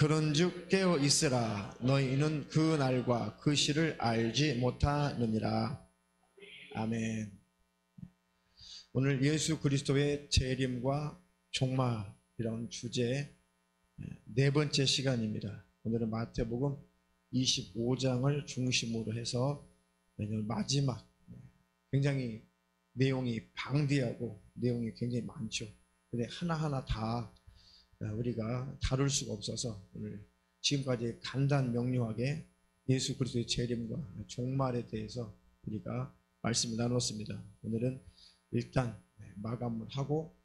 그런즉 깨어 있으라. 너희는 그 날과 그 시를 알지 못하느니라. 아멘. 오늘 예수 그리스도의 재림과 종말이라는 주제 네 번째 시간입니다. 오늘은 마태복음 25장을 중심으로 해서 마지막, 굉장히 내용이 방대하고 내용이 굉장히 많죠. 근데 하나하나 다 우리가 다룰 수가 없어서 오늘 지금까지 간단 명료하게 예수 그리스도의 재림과 종말에 대해서 우리가 말씀을 나눴습니다. 오늘은 일단 마감을 하고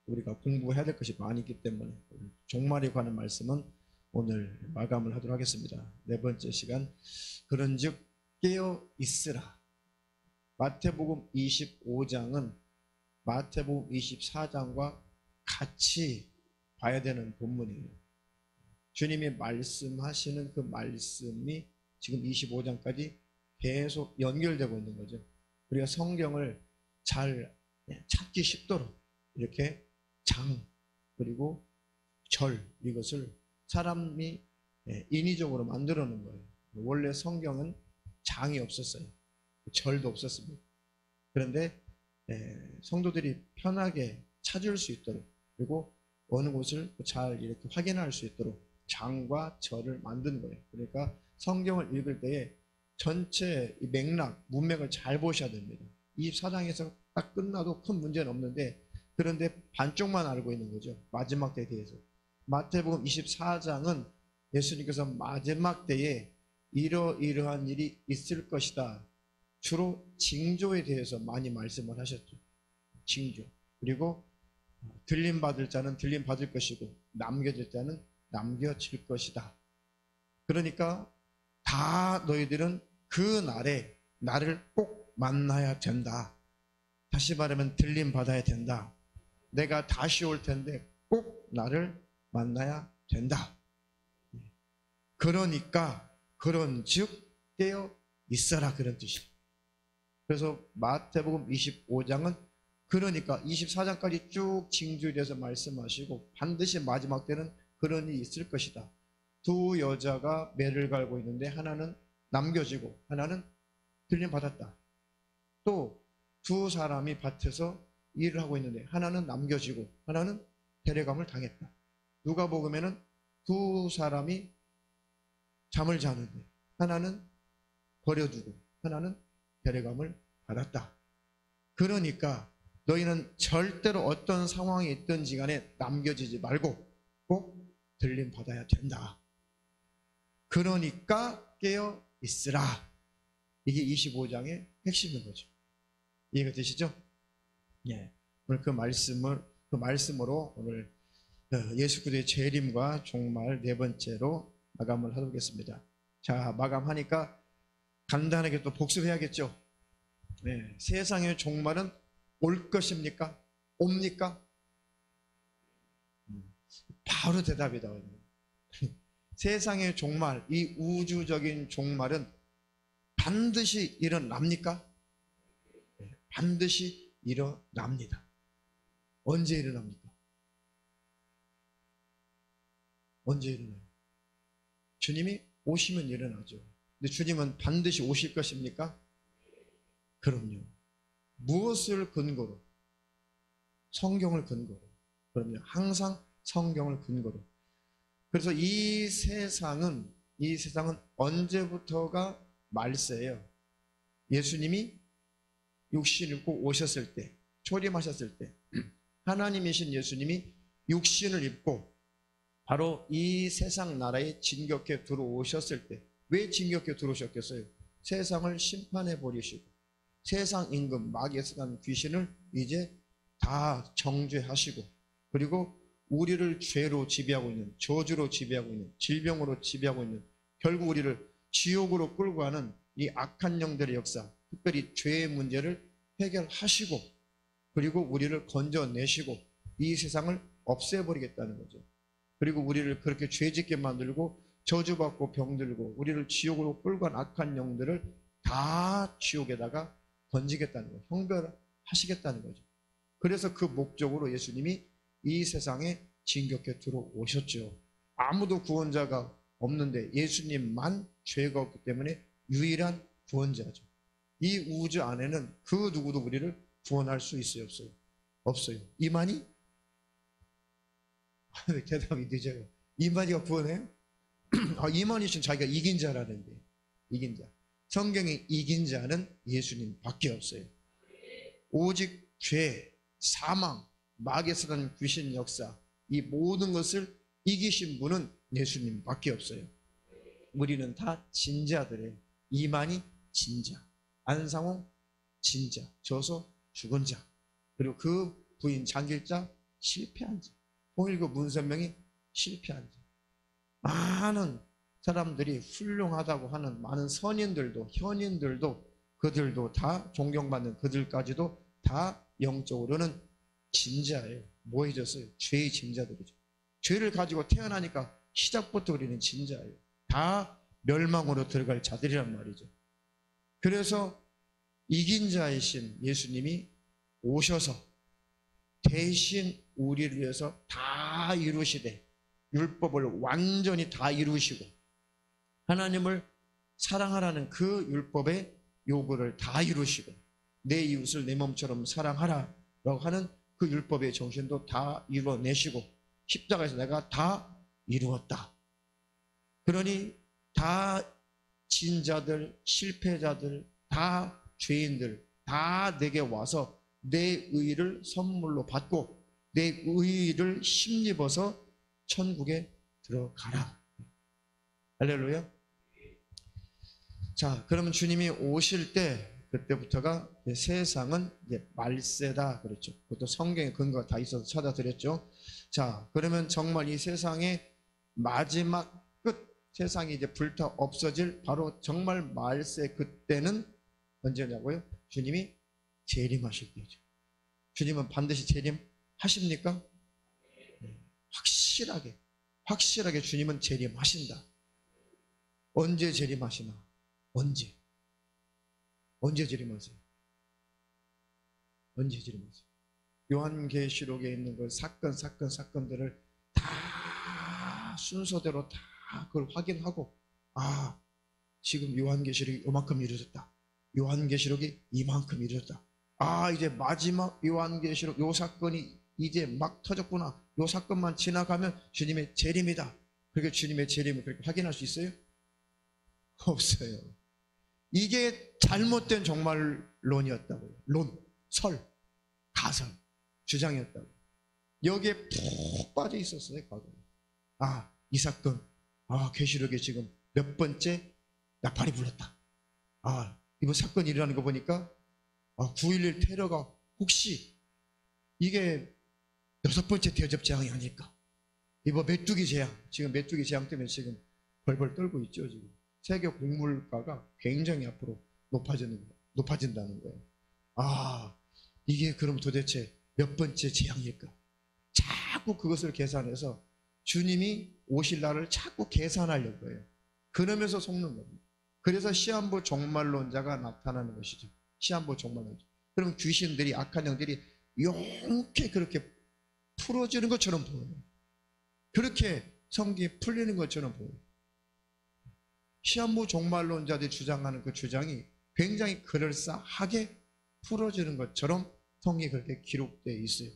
우리가 공부해야 될 것이 많이 있기 때문에 종말에 관한 말씀은 오늘 마감을 하도록 하겠습니다. 네 번째 시간, 그런즉 깨어 있으라. 마태복음 25장은 마태복음 24장과 같이 봐야 되는 본문이에요. 주님이 말씀하시는 그 말씀이 지금 25장까지 계속 연결되고 있는 거죠. 우리가 성경을 잘 찾기 쉽도록 이렇게 장 그리고 절, 이것을 사람이 인위적으로 만들어 놓은 거예요. 원래 성경은 장이 없었어요. 절도 없었습니다. 그런데 성도들이 편하게 찾을 수 있도록, 그리고 어느 곳을 잘 이렇게 확인할 수 있도록 장과 절을 만든 거예요. 그러니까 성경을 읽을 때에 전체 맥락, 문맥을 잘 보셔야 됩니다. 24장에서 딱 끝나도 큰 문제는 없는데, 그런데 반쪽만 알고 있는 거죠. 마지막 때에 대해서. 마태복음 24장은 예수님께서 마지막 때에 이러이러한 일이 있을 것이다, 주로 징조에 대해서 많이 말씀을 하셨죠. 징조. 그리고 들림받을 자는 들림받을 것이고 남겨질 자는 남겨질 것이다. 그러니까 다 너희들은 그 날에 나를 꼭 만나야 된다. 다시 말하면 들림받아야 된다. 내가 다시 올 텐데 꼭 나를 만나야 된다. 그러니까 그런즉 깨어 있어라, 그런 뜻이에요. 그래서 마태복음 25장은 그러니까 24장까지 쭉 징조에 대해서 말씀하시고 반드시 마지막 때는 그런 일이 있을 것이다. 두 여자가 매를 갈고 있는데 하나는 남겨지고 하나는 들림받았다. 또 두 사람이 밭에서 일을 하고 있는데 하나는 남겨지고 하나는 데려감을 당했다. 누가복음에는 두 사람이 잠을 자는데 하나는 버려두고 하나는 데려감을 받았다. 그러니까 너희는 절대로 어떤 상황이 있든지 간에 남겨지지 말고 꼭 들림받아야 된다. 그러니까 깨어 있으라. 이게 25장의 핵심인 거죠. 이해가 되시죠? 예. 오늘 그 말씀으로 오늘 예수 그리스도의 재림과 종말 네 번째로 마감을 하도록 하겠습니다. 자, 마감하니까 간단하게 또 복습해야겠죠. 네, 세상의 종말은 올 것입니까? 옵니까? 바로 대답이 나와요. 세상의 종말, 이 우주적인 종말은 반드시 일어납니까? 네, 반드시 일어납니다. 언제 일어납니까? 언제 일어나요? 주님이 오시면 일어나죠. 근데 주님은 반드시 오실 것입니까? 그럼요. 무엇을 근거로? 성경을 근거로. 그럼요. 항상 성경을 근거로. 그래서 이 세상은 언제부터가 말세예요? 예수님이 육신을 입고 오셨을 때, 초림하셨을 때, 하나님이신 예수님이 육신을 입고 바로 이 세상 나라에 진격해 들어오셨을 때, 왜 진격해 들어오셨겠어요? 세상을 심판해 버리시고 세상 임금 마귀에서 귀신을 이제 다 정죄하시고, 그리고 우리를 죄로 지배하고 있는, 저주로 지배하고 있는, 질병으로 지배하고 있는, 결국 우리를 지옥으로 끌고 가는 이 악한 영들의 역사, 특별히 죄의 문제를 해결하시고, 그리고 우리를 건져내시고 이 세상을 없애버리겠다는 거죠. 그리고 우리를 그렇게 죄짓게 만들고 저주받고 병들고 우리를 지옥으로 끌고 간 악한 영들을 다 지옥에다가 던지겠다는 거예요. 형벌하시겠다는 거죠. 그래서 그 목적으로 예수님이 이 세상에 진격해 들어오셨죠. 아무도 구원자가 없는데 예수님만 죄가 없기 때문에 유일한 구원자죠. 이 우주 안에는 그 누구도 우리를 구원할 수 있어요, 없어요? 없어요. 이만희? 왜 대답이 늦어요? 이만희가 구원해요? 이만희 씨는 자기가 이긴 자라는데, 이긴 자. 성경에 이긴 자는 예수님밖에 없어요. 오직 죄, 사망, 마귀에서는 귀신 역사, 이 모든 것을 이기신 분은 예수님밖에 없어요. 우리는 다 진자들이에요. 이만희 진자, 안상홍 진자, 저서 죽은 자, 그리고 그 부인 장길자 실패한 자, 홍일교 문선명이 실패한 자. 많은 사람들이 훌륭하다고 하는 많은 선인들도 현인들도 그들도 다 존경받는 그들까지도 다 영적으로는 진자예요. 뭐 해졌어요? 죄의 진자들이죠. 죄를 가지고 태어나니까 시작부터 우리는 진자예요. 다 멸망으로 들어갈 자들이란 말이죠. 그래서 이긴 자이신 예수님이 오셔서 대신 우리를 위해서 다 이루시되 율법을 완전히 다 이루시고 하나님을 사랑하라는 그 율법의 요구를 다 이루시고 내 이웃을 내 몸처럼 사랑하라라고 하는 그 율법의 정신도 다 이루어내시고 십자가에서 내가 다 이루었다. 그러니 다 진자들, 실패자들, 다 죄인들 다 내게 와서 내 의를 선물로 받고 내 의를 힘입어서 천국에 들어가라. 할렐루야. 자, 그러면 주님이 오실 때 그때부터가 세상은 이제 말세다 그랬죠. 그것도 성경에 근거가 다 있어서 찾아드렸죠. 자, 그러면 정말 이 세상의 마지막 끝, 세상이 이제 불타 없어질 바로 정말 말세 그때는 언제냐고요? 주님이 재림하실 때죠. 주님은 반드시 재림하십니까? 확실하게 주님은 재림하신다. 언제 재림하시나? 언제 재림하세요? 언제 재림하세요? 요한계시록에 있는 그 사건들을 다 순서대로 다 그걸 확인하고 지금 요한계시록이 요만큼 이루어졌다. 요한계시록이 이만큼 이루어졌다. 이제 마지막 요한계시록 요 사건이 이제 막 터졌구나. 요 사건만 지나가면 주님의 재림이다. 그렇게 주님의 재림을 그렇게 확인할 수 있어요? 없어요. 이게 잘못된 종말론이었다고요. 가설, 주장이었다고. 여기에 푹 빠져 있었어요, 과거에. 이 사건, 계시록에 지금 몇 번째 나팔이 불렀다. 이번 사건이 일어나는 거 보니까 9.11 테러가 혹시 이게 6번째 대접 재앙이 아닐까? 이번 메뚜기 재앙, 지금 메뚜기 재앙 때문에 지금 벌벌 떨고 있죠, 지금. 세계 곡물가가 굉장히 앞으로 높아진다는 거예요. 이게 그럼 도대체 몇 번째 재앙일까? 자꾸 그것을 계산해서 주님이 오실 날을 자꾸 계산하려고 해요. 그러면서 속는 겁니다. 그래서 시한부 종말론자가 나타나는 것이죠. 시한부 종말론자. 그럼 귀신들이, 악한 영들이 용케 그렇게 풀어지는 것처럼 보여요. 그렇게 성경이 풀리는 것처럼 보여요. 시한부 종말론자들이 주장하는 그 주장이 굉장히 그럴싸하게 풀어지는 것처럼 성경이 그렇게 기록되어 있어요.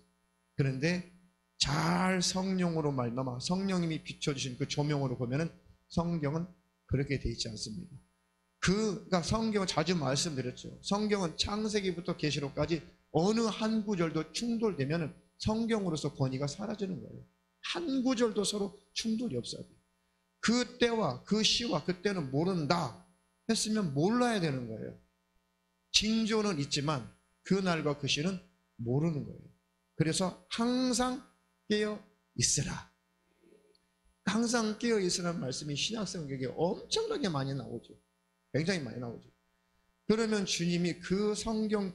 그런데 잘 성령으로 말미암아 성령님이 비춰주신 그 조명으로 보면은 성경은 그렇게 되어 있지 않습니다. 그러니까 성경은 자주 말씀드렸죠. 성경은 창세기부터 계시록까지 어느 한 구절도 충돌되면은 성경으로서 권위가 사라지는 거예요. 한 구절도 서로 충돌이 없어야 돼요. 그 때와 그 시와 그때는 모른다 했으면 몰라야 되는 거예요. 징조는 있지만 그 날과 그 시는 모르는 거예요. 그래서 항상 깨어 있으라. 항상 깨어 있으라는 말씀이 신약성경에 엄청나게 많이 나오죠. 굉장히 많이 나오죠. 그러면 주님이 그 성경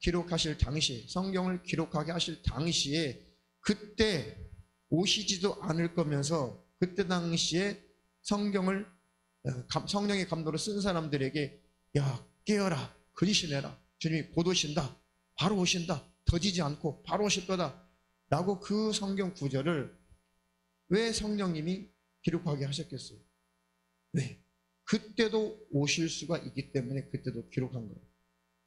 기록하실 당시, 성경을 기록하게 하실 당시에 그때 오시지도 않을 거면서 그때 당시에 성경의 감도로 쓴 사람들에게 깨어라, 근신해라, 주님이 곧 오신다, 바로 오신다, 더디지 않고 바로 오실 거다 라고 그 성경 구절을 왜 성령님이 기록하게 하셨겠어요? 왜? 그때도 오실 수가 있기 때문에 그때도 기록한 거예요.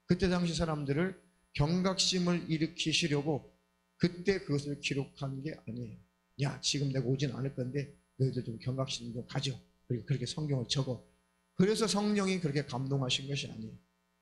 그때 당시 사람들을 경각심을 일으키시려고 그때 그것을 기록한 게 아니에요. 야, 지금 내가 오진 않을 건데 너희들 좀 경각심 좀 가져. 그렇게 성경을 적어. 그래서 성령이 그렇게 감동하신 것이 아니에요.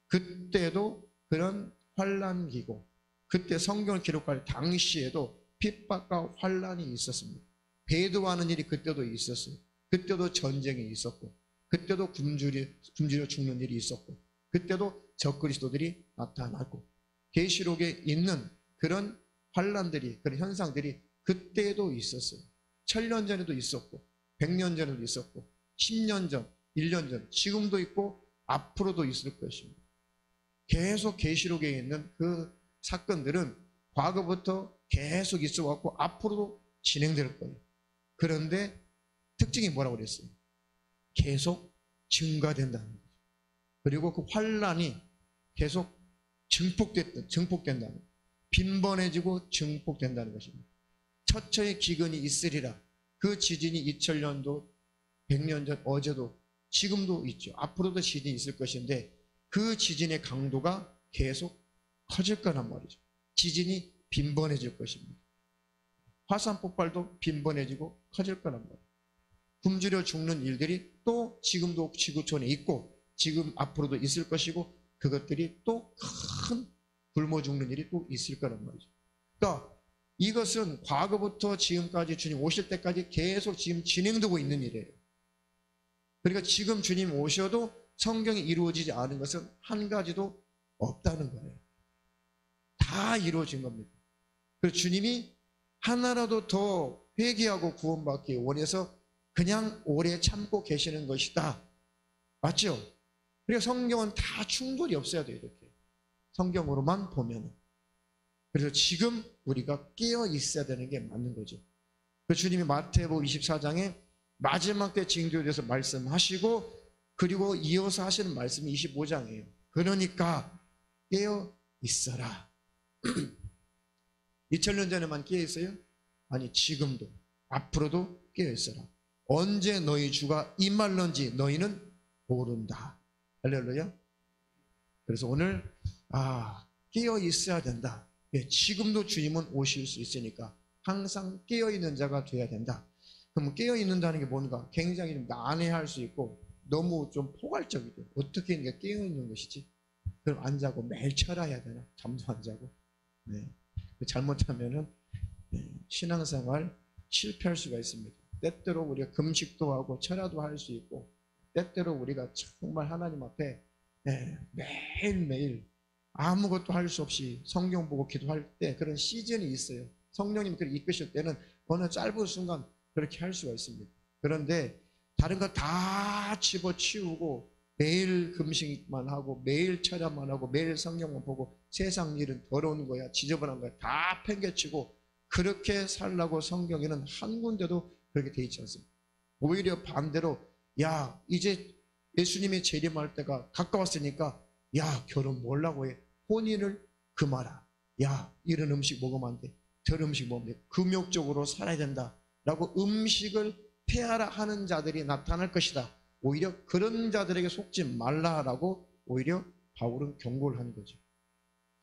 그때도 그런 환난기고 그때 성경을 기록할 당시에도 핍박과 환난이 있었습니다. 배도하는 일이 그때도 있었어요. 그때도 전쟁이 있었고 그때도 굶주려 죽는 일이 있었고 그때도 적그리스도들이 나타났고 계시록에 있는 그런 환난들이 그런 현상들이 그때도 있었어요. 1000년 전에도 있었고 100년 전에도 있었고 10년 전, 1년 전, 지금도 있고 앞으로도 있을 것입니다. 계속 계시록에 있는 그 사건들은 과거부터 계속 있어 왔고 앞으로도 진행될 거예요. 그런데 특징이 뭐라고 그랬어요? 계속 증가된다는 거죠. 그리고 그 환란이 계속 증폭된다는 거예요. 빈번해지고 증폭된다는 것입니다. 처처의 기근이 있으리라. 그 지진이 2000년도 100년 전 어제도 지금도 있죠. 앞으로도 지진이 있을 것인데 그 지진의 강도가 계속 커질 거란 말이죠. 지진이 빈번해질 것입니다. 화산 폭발도 빈번해지고 커질 거란 말이에요. 굶주려 죽는 일들이 또 지금도 지구촌에 있고 지금 앞으로도 있을 것이고 그것들이 또 큰 굶어 죽는 일이 또 있을 거란 말이죠. 그러니까 이것은 과거부터 지금까지 주님 오실 때까지 계속 지금 진행되고 있는 일이에요. 그러니까 지금 주님 오셔도 성경이 이루어지지 않은 것은 한 가지도 없다는 거예요. 다 이루어진 겁니다. 그래서 주님이 하나라도 더 회개하고 구원받기 원해서 그냥 오래 참고 계시는 것이다. 맞죠? 그러니까 성경은 다 충돌이 없어야 돼요. 이렇게 성경으로만 보면. 그래서 지금 우리가 깨어 있어야 되는 게 맞는 거죠. 그 주님이 마태복음 24장에 마지막 때 징조에 대해서 말씀하시고 그리고 이어서 하시는 말씀이 25장이에요. 그러니까 깨어 있어라. 2000년 전에만 깨어 있어요? 아니, 지금도 앞으로도 깨어 있어라. 언제 너희 주가 임할런지 너희는 모른다. 할렐루야. 그래서 오늘 깨어 있어야 된다. 예, 지금도 주님은 오실 수 있으니까 항상 깨어 있는 자가 돼야 된다. 그럼 깨어 있는다는 게 뭔가 굉장히 좀 난해할 수 있고 너무 좀 포괄적이죠. 어떻게 이게 깨어 있는 것이지? 그럼 안 자고 매일 철야해야 되나? 잠도 안 자고. 네. 잘못하면은 신앙생활 실패할 수가 있습니다. 때때로 우리가 금식도 하고 철야도 할 수 있고 때때로 우리가 정말 하나님 앞에 매일매일 아무것도 할 수 없이 성경 보고 기도할 때 그런 시즌이 있어요. 성령님이 그렇게 이끄실 때는 어느 짧은 순간 그렇게 할 수가 있습니다. 그런데 다른 거 다 집어치우고 매일 금식만 하고 매일 철야만 하고 매일 성경만 보고 세상 일은 더러운 거야 지저분한 거야 다 팽개치고 그렇게 살라고 성경에는 한 군데도 그렇게 돼 있지 않습니다. 오히려 반대로 야 이제 예수님이 재림할 때가 가까웠으니까 야 결혼 뭐라고 해 혼인을 금하라. 야 이런 음식 먹으면 안 돼. 저런 음식 먹으면 돼. 금욕적으로 살아야 된다 라고 음식을 폐하라 하는 자들이 나타날 것이다. 오히려 그런 자들에게 속지 말라라고 오히려 바울은 경고를 하는 거죠.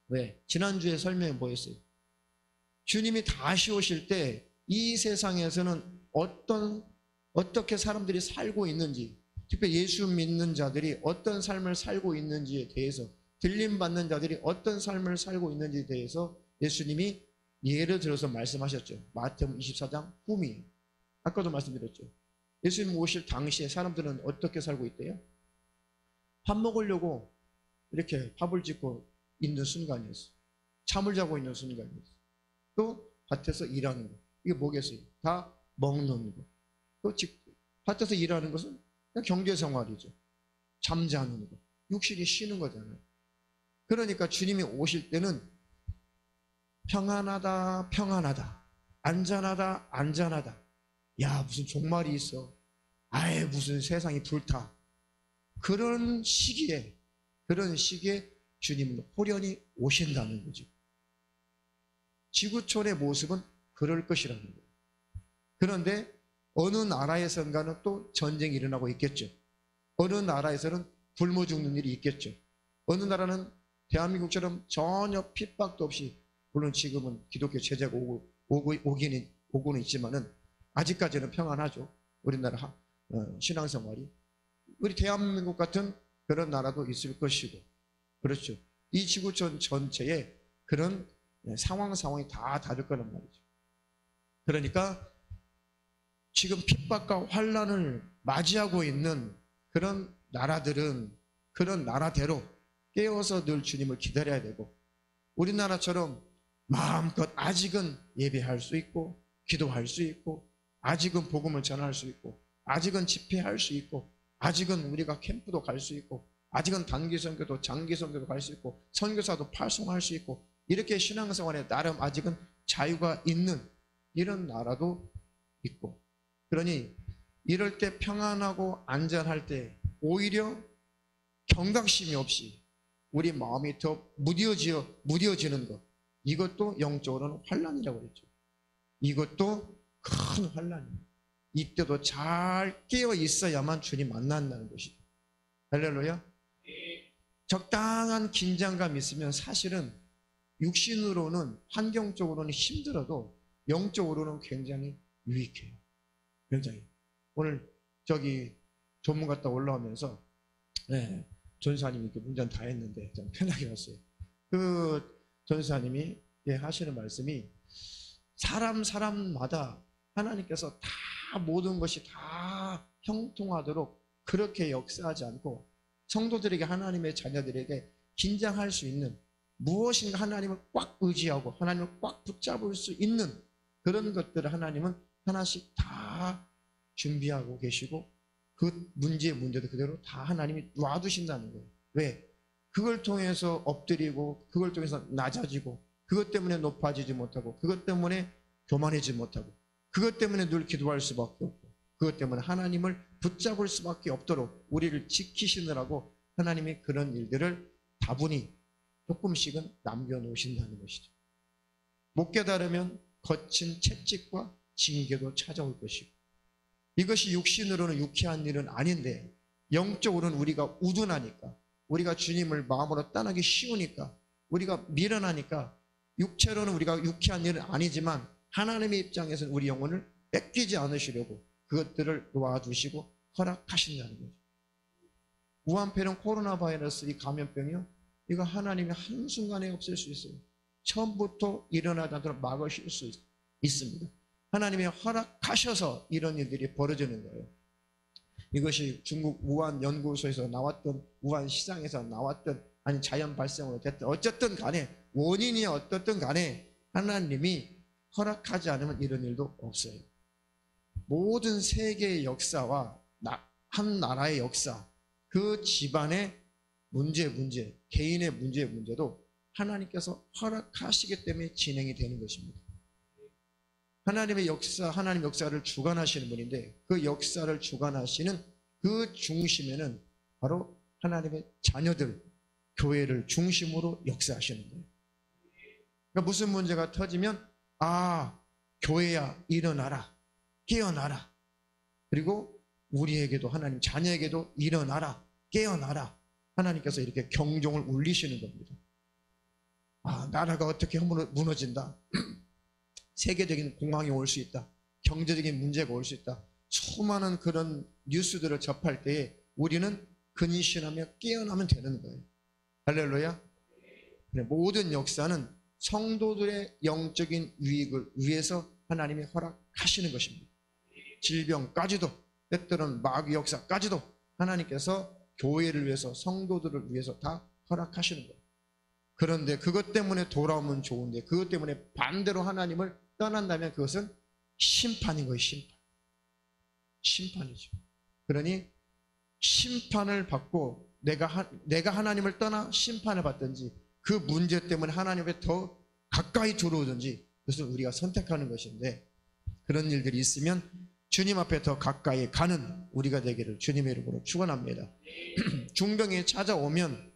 왜? 지난주에 설명이 뭐였어요? 주님이 다시 오실 때 이 세상에서는 어떻게 사람들이 살고 있는지 특별히 예수 믿는 자들이 어떤 삶을 살고 있는지에 대해서 들림받는 자들이 어떤 삶을 살고 있는지에 대해서 예수님이 예를 들어서 말씀하셨죠. 마태복음 24장 후미. 아까도 말씀드렸죠. 예수님 오실 당시에 사람들은 어떻게 살고 있대요? 밥 먹으려고 이렇게 밥을 짓고 있는 순간이었어요. 잠을 자고 있는 순간이었어요. 또 밭에서 일하는 거. 이게 뭐겠어요? 다 먹는 거. 또 밭에서 일하는 것은 그냥 경제생활이죠. 잠자는 거. 육신이 쉬는 거잖아요. 그러니까 주님이 오실 때는 평안하다, 평안하다. 안전하다, 안전하다. 야, 무슨 종말이 있어. 아예 무슨 세상이 불타. 그런 시기에 주님은 호련히 오신다는 거죠. 지구촌의 모습은 그럴 것이라는 거예요. 그런데 어느 나라에선가는 또 전쟁이 일어나고 있겠죠. 어느 나라에서는 굶어 죽는 일이 있겠죠. 어느 나라는 대한민국처럼 전혀 핍박도 없이, 물론 지금은 기독교 제재가 오고는 있지만은 아직까지는 평안하죠. 우리나라 신앙생활이. 우리 대한민국 같은 그런 나라도 있을 것이고, 그렇죠. 이 지구촌 전체에 그런 상황이 다 다를 거란 말이죠. 그러니까 지금 핍박과 환란을 맞이하고 있는 그런 나라들은 그런 나라대로 깨어서 늘 주님을 기다려야 되고, 우리나라처럼 마음껏 아직은 예배할 수 있고 기도할 수 있고 아직은 복음을 전할 수 있고 아직은 집회할 수 있고 아직은 우리가 캠프도 갈 수 있고 아직은 단기 선교도 장기 선교도 갈 수 있고 선교사도 파송할 수 있고, 이렇게 신앙생활에 나름 아직은 자유가 있는 이런 나라도 있고, 그러니 이럴 때 평안하고 안전할 때 오히려 경각심이 없이 우리 마음이 더 무뎌지는 것, 이것도 영적으로는 환란이라고 그랬죠. 이것도 큰 환란입니다. 이때도 잘 깨어 있어야만 주님 만난다는 것이죠. 할렐루야. 적당한 긴장감 있으면 사실은 육신으로는 환경적으로는 힘들어도 영적으로는 굉장히 유익해요. 굉장히. 오늘 저기 조문 갔다 올라오면서 전사님이 이렇게 운전 다 했는데 좀 편하게 왔어요. 그 전사님이 하시는 말씀이, 사람마다 하나님께서 다 모든 것이 다 형통하도록 그렇게 역사하지 않고 성도들에게, 하나님의 자녀들에게 긴장할 수 있는 무엇인가 하나님을 꽉 의지하고 하나님을 꽉 붙잡을 수 있는 그런 것들을 하나님은 하나씩 다 준비하고 계시고, 그 문제도 그대로 다 하나님이 놔두신다는 거예요. 왜? 그걸 통해서 엎드리고 그걸 통해서 낮아지고 그것 때문에 높아지지 못하고 그것 때문에 교만해지지 못하고 그것 때문에 늘 기도할 수밖에 없고 그것 때문에 하나님을 붙잡을 수밖에 없도록 우리를 지키시느라고 하나님이 그런 일들을 다분히 조금씩은 남겨놓으신다는 것이죠. 못 깨달으면 거친 채찍과 징계도 찾아올 것이고, 이것이 육신으로는 유쾌한 일은 아닌데 영적으로는 우리가 우둔하니까, 우리가 주님을 마음으로 떠나기 쉬우니까, 우리가 미련하니까 육체로는 우리가 유쾌한 일은 아니지만 하나님의 입장에서는 우리 영혼을 뺏기지 않으시려고 그것들을 놓아주시고 허락하신다는 거죠. 우한폐렴, 코로나 바이러스, 이 감염병이요, 이거 하나님이 한순간에 없앨 수 있어요. 처음부터 일어나지 않도록 막으실 수 있습니다. 하나님이 허락하셔서 이런 일들이 벌어지는 거예요. 이것이 중국 우한 연구소에서 나왔던, 우한 시장에서 나왔던, 아니 자연 발생으로 됐든 어쨌든 간에 원인이 어떻든 간에 하나님이 허락하지 않으면 이런 일도 없어요. 모든 세계의 역사와 한 나라의 역사, 그 집안의 문제, 개인의 문제도 하나님께서 허락하시기 때문에 진행이 되는 것입니다. 하나님의 역사, 하나님 역사를 주관하시는 분인데, 그 역사를 주관하시는 그 중심에는 바로 하나님의 자녀들, 교회를 중심으로 역사하시는 거예요. 그러니까 무슨 문제가 터지면, 교회야 일어나라, 깨어나라. 그리고 우리에게도, 하나님 자녀에게도 일어나라, 깨어나라. 하나님께서 이렇게 경종을 울리시는 겁니다. 나라가 어떻게 무너진다. 세계적인 공황이 올 수 있다. 경제적인 문제가 올 수 있다. 수많은 그런 뉴스들을 접할 때에 우리는 근신하며 깨어나면 되는 거예요. 할렐루야. 모든 역사는 성도들의 영적인 유익을 위해서 하나님이 허락하시는 것입니다. 질병까지도, 때때로는 마귀 역사까지도 하나님께서 교회를 위해서, 성도들을 위해서 다 허락하시는 거예요. 그런데 그것 때문에 돌아오면 좋은데 그것 때문에 반대로 하나님을 떠난다면 그것은 심판인 거예요. 심판이죠. 그러니 심판을 받고 내가 하나님을 떠나 심판을 받든지, 그 문제 때문에 하나님에 더 가까이 들어오든지, 그것은 우리가 선택하는 것인데, 그런 일들이 있으면 주님 앞에 더 가까이 가는 우리가 되기를 주님의 이름으로 축원합니다. 중병이 찾아오면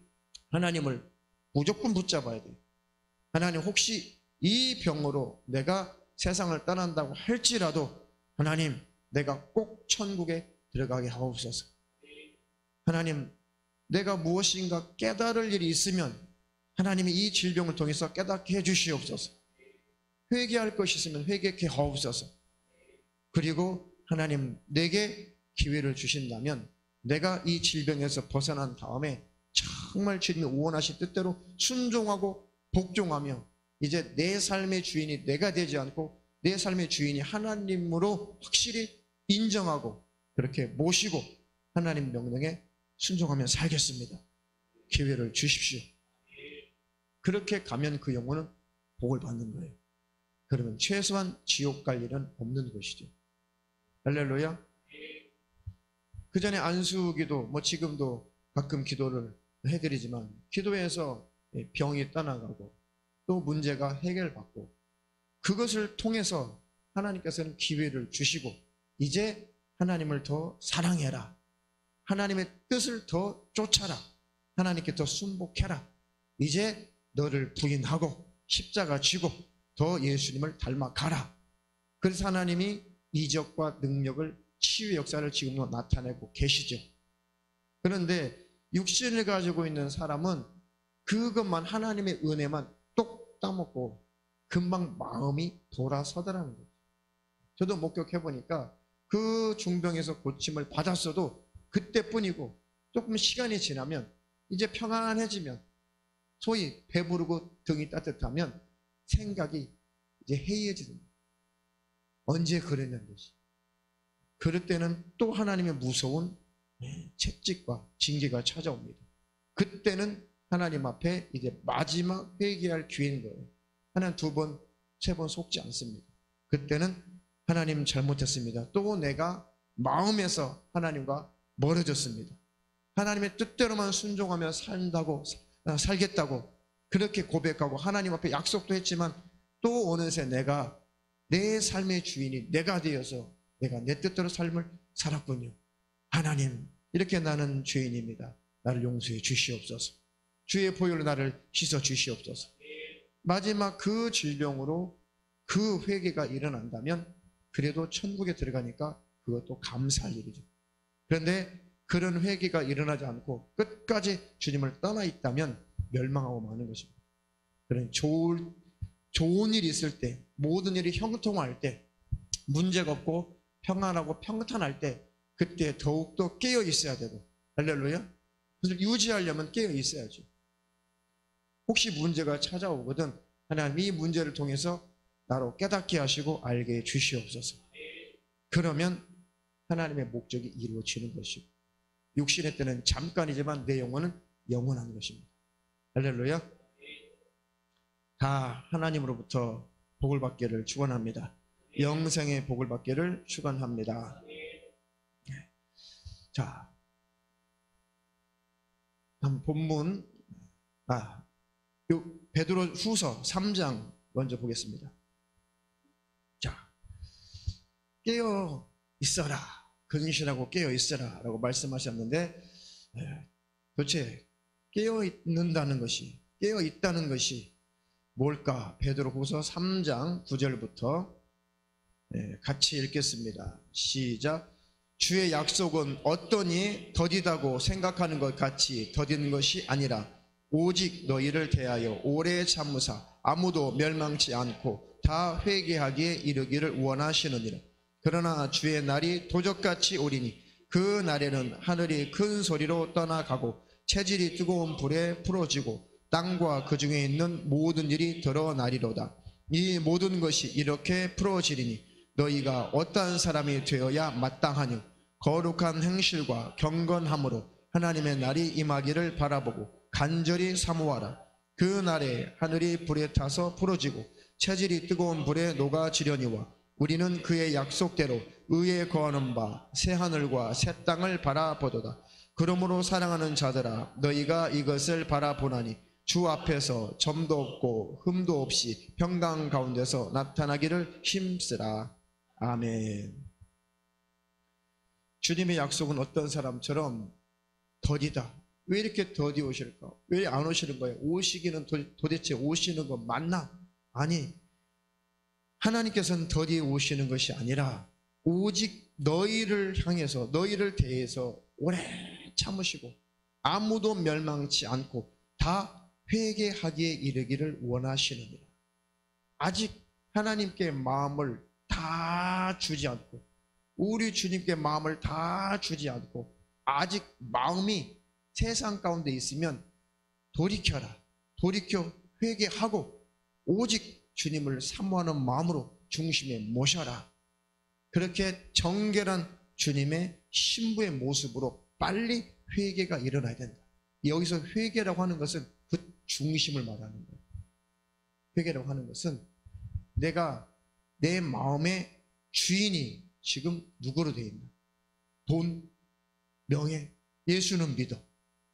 하나님을 무조건 붙잡아야 돼요. 하나님, 혹시 이 병으로 내가 세상을 떠난다고 할지라도 하나님, 내가 꼭 천국에 들어가게 하옵소서. 하나님, 내가 무엇인가 깨달을 일이 있으면 하나님이 이 질병을 통해서 깨닫게 해주시옵소서. 회개할 것이 있으면 회개케 하옵소서. 그리고 하나님, 내게 기회를 주신다면 내가 이 질병에서 벗어난 다음에 정말 주님이 원하신 뜻대로 순종하고 복종하며 이제 내 삶의 주인이 내가 되지 않고 내 삶의 주인이 하나님으로 확실히 인정하고 그렇게 모시고 하나님 명령에 순종하며 살겠습니다. 기회를 주십시오. 그렇게 가면 그 영혼은 복을 받는 거예요. 그러면 최소한 지옥 갈 일은 없는 것이죠. 할렐루야. 그 전에 안수기도 지금도 가끔 기도를 해드리지만 기도해서 병이 떠나가고 또 문제가 해결받고 그것을 통해서 하나님께서는 기회를 주시고 이제 하나님을 더 사랑해라. 하나님의 뜻을 더 쫓아라. 하나님께 더 순복해라. 이제 너를 부인하고 십자가 지고 더 예수님을 닮아가라. 그래서 하나님이 이적과 능력을 치유의 역사를 지금도 나타내고 계시죠. 그런데 육신을 가지고 있는 사람은 그것만 하나님의 은혜만 똑 따먹고 금방 마음이 돌아서더라는 거죠. 저도 목격해 보니까 그 중병에서 고침을 받았어도 그때뿐이고 조금 시간이 지나면 이제 평안해지면 소위 배부르고 등이 따뜻하면 생각이 이제 해이해지는 언제 그랬냐는 것이. 그럴 때는 또 하나님의 무서운 채찍과 징계가 찾아옵니다. 그때는 하나님 앞에 이제 마지막 회개할 기회인 거예요. 하나님 2번, 3번 속지 않습니다. 그때는 하나님 잘못했습니다. 또 내가 마음에서 하나님과 멀어졌습니다. 하나님의 뜻대로만 순종하며 살겠다고 그렇게 고백하고 하나님 앞에 약속도 했지만 또 어느새 내가 내 삶의 주인이 내가 되어서 내가 내 뜻대로 삶을 살았군요. 하나님, 이렇게 나는 죄인입니다. 나를 용서해 주시옵소서. 주의 보혈로 나를 씻어 주시옵소서. 마지막 그 질병으로 그 회개가 일어난다면 그래도 천국에 들어가니까 그것도 감사할 일이죠. 그런데 그런 회개가 일어나지 않고 끝까지 주님을 떠나 있다면 멸망하고 마는 것입니다. 그런 좋은 일이 있을 때, 모든 일이 형통할 때, 문제가 없고 평안하고 평탄할 때 그때 더욱더 깨어 있어야 되고, 할렐루야. 그래서 유지하려면 깨어 있어야죠. 혹시 문제가 찾아오거든 하나님 이 문제를 통해서 나로 깨닫게 하시고 알게 해 주시옵소서. 그러면 하나님의 목적이 이루어지는 것이고 육신의 때는 잠깐이지만 내 영혼은 영원한 것입니다. 할렐루야. 다 하나님으로부터 복을 받기를 축원합니다. 영생의 복을 받기를 축원합니다. 자, 다음 본문 베드로 후서 3장 먼저 보겠습니다. 자, 깨어 있어라, 근신하고 깨어 있어라 라고 말씀하셨는데 도대체 깨어 있는다는 것이, 깨어 있다는 것이 뭘까? 베드로 후서 3장 9절부터 같이 읽겠습니다. 시작. 주의 약속은 어떠니 더디다고 생각하는 것 같이 더디는 것이 아니라 오직 너희를 대하여 오래 참으사 아무도 멸망치 않고 다 회개하기에 이르기를 원하시느니라. 그러나 주의 날이 도적같이 오리니 그 날에는 하늘이 큰 소리로 떠나가고 체질이 뜨거운 불에 풀어지고 땅과 그 중에 있는 모든 일이 드러나리로다. 이 모든 것이 이렇게 풀어지리니 너희가 어떠한 사람이 되어야 마땅하니 거룩한 행실과 경건함으로 하나님의 날이 임하기를 바라보고 간절히 사모하라. 그 날에 하늘이 불에 타서 풀어지고 체질이 뜨거운 불에 녹아지려니와 우리는 그의 약속대로 의에 거하는 바 새 하늘과 새 땅을 바라보도다. 그러므로 사랑하는 자들아, 너희가 이것을 바라보나니 주 앞에서 점도 없고 흠도 없이 평강 가운데서 나타나기를 힘쓰라. 아멘. 주님의 약속은 어떤 사람처럼 더디다. 왜 이렇게 더디 오실까? 왜 안 오시는 거예요? 오시기는 도대체 오시는 거 맞나? 아니, 하나님께서는 더디 오시는 것이 아니라 오직 너희를 향해서 너희를 대해서 오래 참으시고 아무도 멸망치 않고 다 회개하기에 이르기를 원하시느니라. 아직 하나님께 마음을 다 주지 않고 우리 주님께 마음을 다 주지 않고 아직 마음이 세상 가운데 있으면 돌이켜라. 돌이켜 회개하고 오직 주님을 사모하는 마음으로 중심에 모셔라. 그렇게 정결한 주님의 신부의 모습으로 빨리 회개가 일어나야 된다. 여기서 회개라고 하는 것은 그 중심을 말하는 거예요. 회개라고 하는 것은 내가 내 마음의 주인이 지금 누구로 되어 있나? 돈, 명예, 예수는 믿어.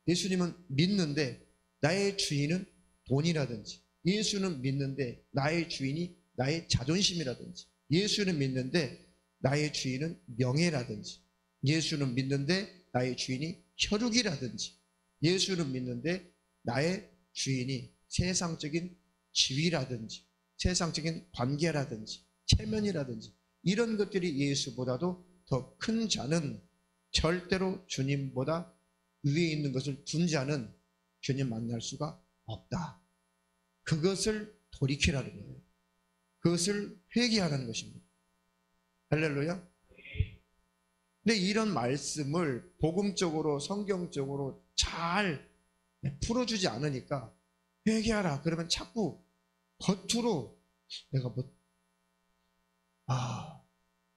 예수님은 믿는데 나의 주인은 돈이라든지, 예수는 믿는데 나의 주인이 나의 자존심이라든지, 예수는 믿는데 나의 주인은 명예라든지, 예수는 믿는데 나의 주인이 혈육이라든지, 예수는 믿는데 나의 주인이 세상적인 지위라든지 세상적인 관계라든지 체면이라든지 이런 것들이 예수보다도 더 큰 자는 절대로 주님보다 위에 있는 것을 둔 자는 주님 만날 수가 없다. 그것을 돌이키라는 거예요. 그것을 회개하라는 것입니다. 할렐루야. 근데 이런 말씀을 복음적으로 성경적으로 잘 풀어주지 않으니까 회개하라 그러면 자꾸 겉으로 내가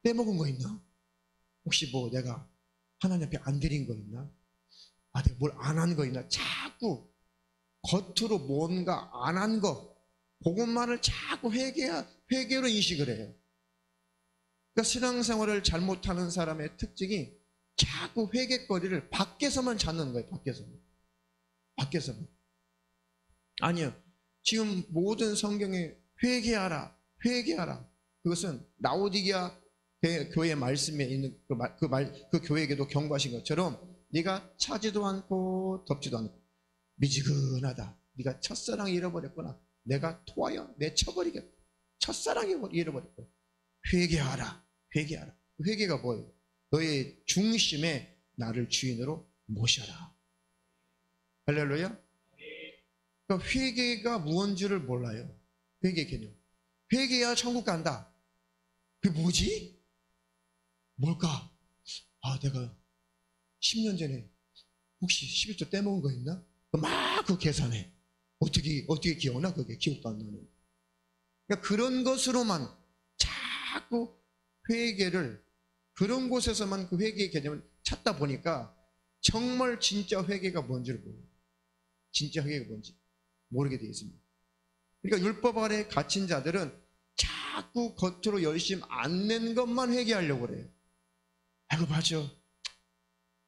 빼먹은 거 있나? 혹시 내가 하나님 앞에 안 드린 거 있나? 내가 뭘 안 한 거 있나? 자꾸 겉으로 뭔가 안 한 거, 그것만을 자꾸 회개로 인식을 해요. 그러니까 신앙생활을 잘못하는 사람의 특징이 자꾸 회개거리를 밖에서만 찾는 거예요. 밖에서만. 아니요. 지금 모든 성경에 회개하라. 그것은 라오디게아 교회 말씀에 있는 그 교회에게도 경고하신 것처럼 네가 차지도 않고 덥지도 않고 미지근하다. 네가 첫사랑 잃어버렸구나. 내가 토하여 내쳐버리겠다. 첫사랑 잃어버렸구나. 회개하라. 회개가 뭐예요? 너의 중심에 나를 주인으로 모셔라. 할렐루야. 그러니까 회개가 무언지를 몰라요. 회개 개념. 회개야 천국 간다. 그게 뭐지? 뭘까? 내가 10년 전에 혹시 11조 떼먹은 거 있나? 막 그 계산해. 어떻게 기억나? 그게 기억도 안 나는. 그러니까 그런 것으로만 자꾸 회개를, 그런 곳에서만 그 회개의 개념을 찾다 보니까 정말 진짜 회개가 뭔지를 모르고, 진짜 회개가 뭔지 모르게 되어 있습니다. 그러니까 율법 아래 갇힌 자들은 자꾸 겉으로 열심 안 낸 것만 회개하려고 그래요. 맞아.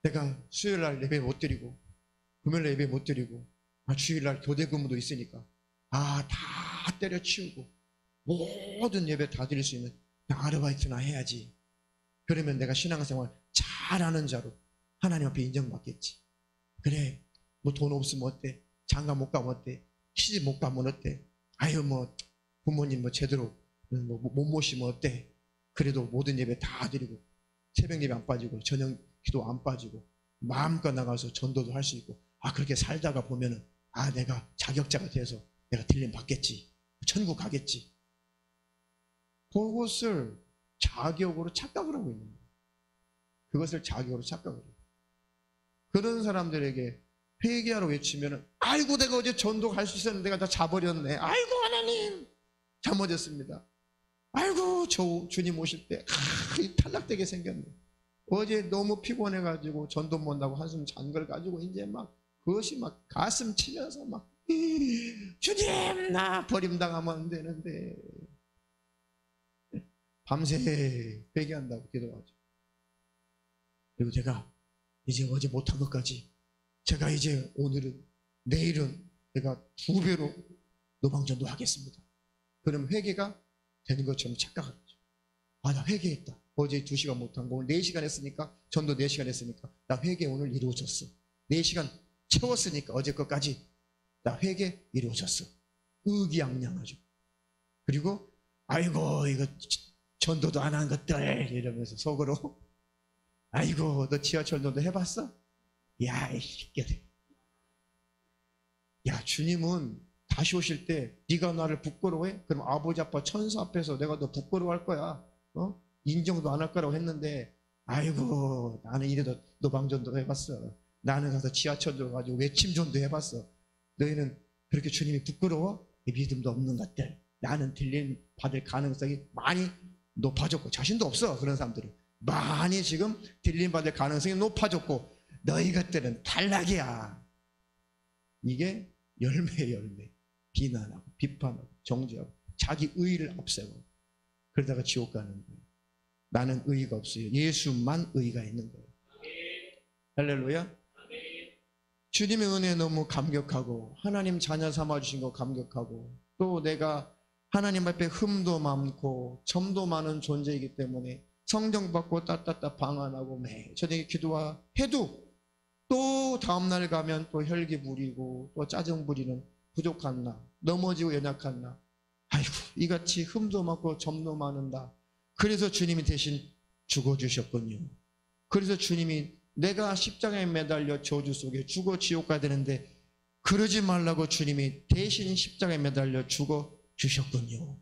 내가 수요일날 예배 못 드리고 금요일날 예배 못 드리고 주일날 교대 근무도 있으니까 다 때려치우고 모든 예배 다 드릴 수 있는 아르바이트나 해야지. 그러면 내가 신앙생활 잘하는 자로 하나님 앞에 인정받겠지. 그래, 돈 없으면 어때? 장가 못 가면 어때? 시집 못 가면 어때? 부모님 제대로 못 모시면 어때? 그래도 모든 예배 다 드리고 새벽 예배 안 빠지고 저녁 기도 안 빠지고 마음껏 나가서 전도도 할 수 있고 그렇게 살다가 보면은 내가 자격자가 돼서 내가 들림 받겠지. 천국 가겠지. 그것을 자격으로 착각을 하고 있는 거예요. 그것을 자격으로 착각을 해요. 그런 사람들에게 회개하러 외치면은 아이고 내가 어제 전도 갈 수 있었는데 내가 다 자버렸네. 아이고 하나님 잘못했습니다. 아이고 저 주님 오실 때 탈락되게 생겼네. 어제 너무 피곤해가지고 전도 못 나고 한숨 잔 걸 가지고 이제 그것이 가슴 치면서 주님 나 버림당하면 안 되는데 밤새 회개한다고 기도하죠. 그리고 제가 이제 어제 못한 것까지 제가 이제 오늘은 내일은 내가 2배로 노방전도 하겠습니다. 그러면 회개가 되는 것처럼 착각하죠. 나 회개했다. 어제 2시간 못한 거 오늘 4시간 했으니까 전도 4시간 했으니까 나 회개 오늘 이루어졌어. 4시간 채웠으니까 어제 것까지 나 회개 이루어졌어. 의기양양하죠. 그리고 아이고 이거 전도도 안 한 것들 이러면서 속으로 아이고 너 지하철 전도 해봤어? 야 이 새끼들. 야 주님은 다시 오실 때 네가 나를 부끄러워해? 그럼 아버지 아빠 천사 앞에서 내가 너 부끄러워할 거야. 인정도 안 할 거라고 했는데 아이고 나는 이래도 노방전도 해봤어. 나는 가서 지하철도 가지고 외침전도 해봤어. 너희는 그렇게 주님이 부끄러워? 믿음도 없는 것들. 나는 들림 받을 가능성이 많이 높아졌고 자신도 없어. 그런 사람들이 많이 지금 들림 받을 가능성이 높아졌고 너희 것들은 탈락이야. 이게 열매예요. 열매. 비난하고 비판하고 정죄하고 자기 의의를 없애고 그러다가 지옥 가는 거예요. 나는 의의가 없어요. 예수만 의의가 있는 거예요. 할렐루야. 주님의 은혜에 너무 감격하고 하나님 자녀 삼아주신 거 감격하고 또 내가 하나님 앞에 흠도 많고 점도 많은 존재이기 때문에 성령 받고 따따따 방언하고 매 저녁에 기도해도 또 다음날 가면 또 혈기 부리고 또 짜증 부리는 부족한 나, 넘어지고 연약한 나. 아이고 이같이 흠도 많고 점도 많은다. 그래서 주님이 대신 죽어주셨군요. 그래서 주님이 내가 십자가에 매달려 저주 속에 죽어 지옥 가야 되는데 그러지 말라고 주님이 대신 십자가에 매달려 죽어 주셨군요.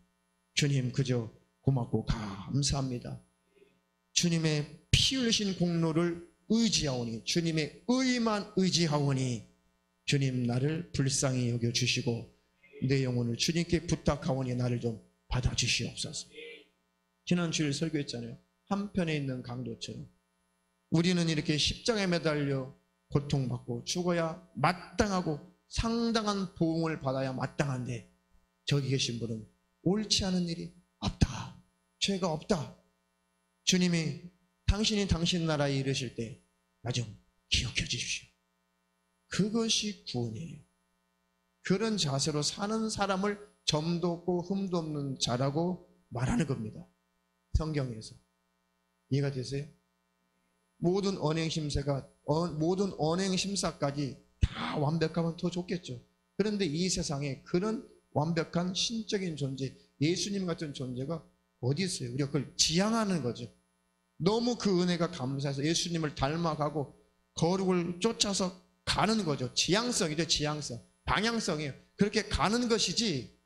주님 그저 고맙고 감사합니다. 주님의 피 흘리신 공로를 의지하오니 주님의 의만 의지하오니 주님 나를 불쌍히 여겨주시고 내 영혼을 주님께 부탁하오니 나를 좀 받아주시옵소서. 지난 주일 설교했잖아요. 한편에 있는 강도처럼 우리는 이렇게 십자가에 매달려 고통받고 죽어야 마땅하고 상당한 보응을 받아야 마땅한데 저기 계신 분은 옳지 않은 일이 없다. 죄가 없다. 주님이 당신이 당신 나라에 이르실 때 나 좀 기억해 주십시오. 그것이 구원이에요. 그런 자세로 사는 사람을 점도 없고 흠도 없는 자라고 말하는 겁니다. 성경에서. 이해가 되세요? 모든 언행심사까지 다 완벽하면 더 좋겠죠. 그런데 이 세상에 그런 완벽한 신적인 존재, 예수님 같은 존재가 어디 있어요? 우리가 그걸 지향하는 거죠. 너무 그 은혜가 감사해서 예수님을 닮아가고 거룩을 쫓아서 가는 거죠. 지향성이죠. 지향성. 방향성이에요. 그렇게 가는 것이지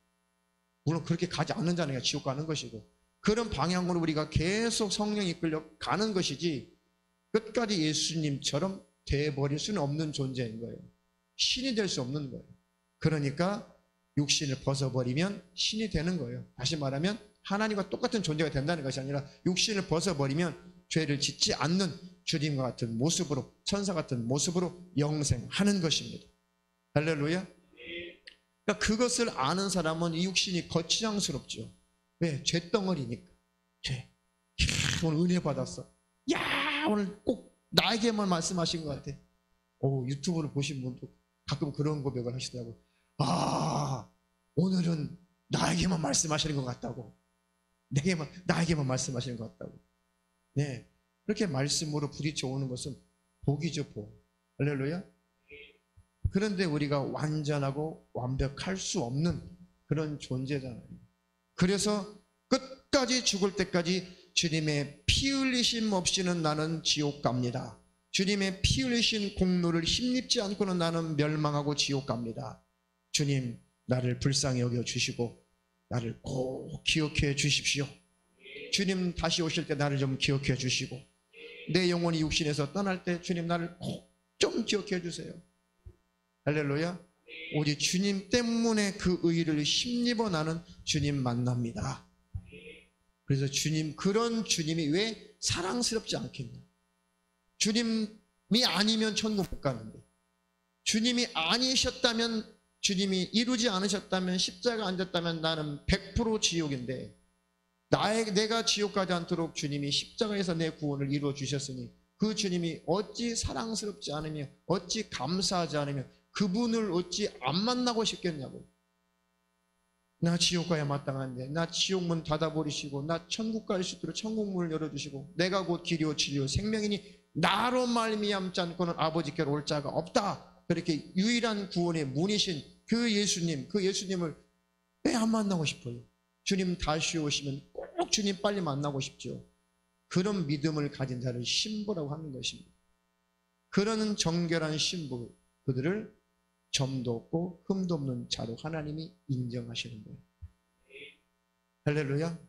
물론 그렇게 가지 않는 자는 지옥 가는 것이고 그런 방향으로 우리가 계속 성령이 이끌려 가는 것이지 끝까지 예수님처럼 돼버릴 수는 없는 존재인 거예요. 신이 될 수 없는 거예요. 그러니까 육신을 벗어버리면 신이 되는 거예요. 다시 말하면 하나님과 똑같은 존재가 된다는 것이 아니라 육신을 벗어버리면 죄를 짓지 않는 주님과 같은 모습으로 천사 같은 모습으로 영생하는 것입니다. 할렐루야. 그러니까 그것을 아는 사람은 이 육신이 거추장스럽죠. 왜? 죄덩어리니까. 죄. 오늘 은혜 받았어. 야 오늘 꼭 나에게만 말씀하신 것 같아. 유튜브를 보신 분도 가끔 그런 고백을 하시더라고요. 오늘은 나에게만 말씀하시는 것 같다고. 나에게만 말씀하시는 것 같다고. 네, 그렇게 말씀으로 부딪혀 오는 것은 복이죠, 복. 할렐루야. 그런데 우리가 완전하고 완벽할 수 없는 그런 존재잖아요. 그래서 끝까지 죽을 때까지 주님의 피 흘리심 없이는 나는 지옥 갑니다. 주님의 피 흘리신 공로를 힘입지 않고는 나는 멸망하고 지옥 갑니다. 주님 나를 불쌍히 여겨주시고 나를 꼭 기억해 주십시오. 주님 다시 오실 때 나를 좀 기억해 주시고 내 영혼이 육신에서 떠날 때 주님 나를 꼭 좀 기억해 주세요. 할렐루야. 오직 주님 때문에 그 의의를 힘입어 나는 주님 만납니다. 그래서 그런 주님이 왜 사랑스럽지 않겠냐. 주님이 아니면 천국 못 가는데 주님이 아니셨다면 주님이 이루지 않으셨다면 십자가 안 졌다면 나는 100% 지옥인데 내가 지옥 가지 않도록 주님이 십자가에서 내 구원을 이루어 주셨으니 그 주님이 어찌 사랑스럽지 않으며 어찌 감사하지 않으며 그분을 어찌 안 만나고 싶겠냐고. 나 지옥 가야 마땅한데 나 지옥문 닫아버리시고 나 천국 갈 수 있도록 천국문을 열어주시고 내가 곧 길이요 진리요 생명이니 나로 말미암지 않고는 아버지께로 올 자가 없다. 그렇게 유일한 구원의 문이신 그 예수님을 왜 안 만나고 싶어요? 주님 다시 오시면 꼭 꼭 주님 빨리 만나고 싶죠. 그런 믿음을 가진 자를 신부라고 하는 것입니다. 그런 정결한 신부, 그들을 점도 없고 흠도 없는 자로 하나님이 인정하시는 거예요. 할렐루야.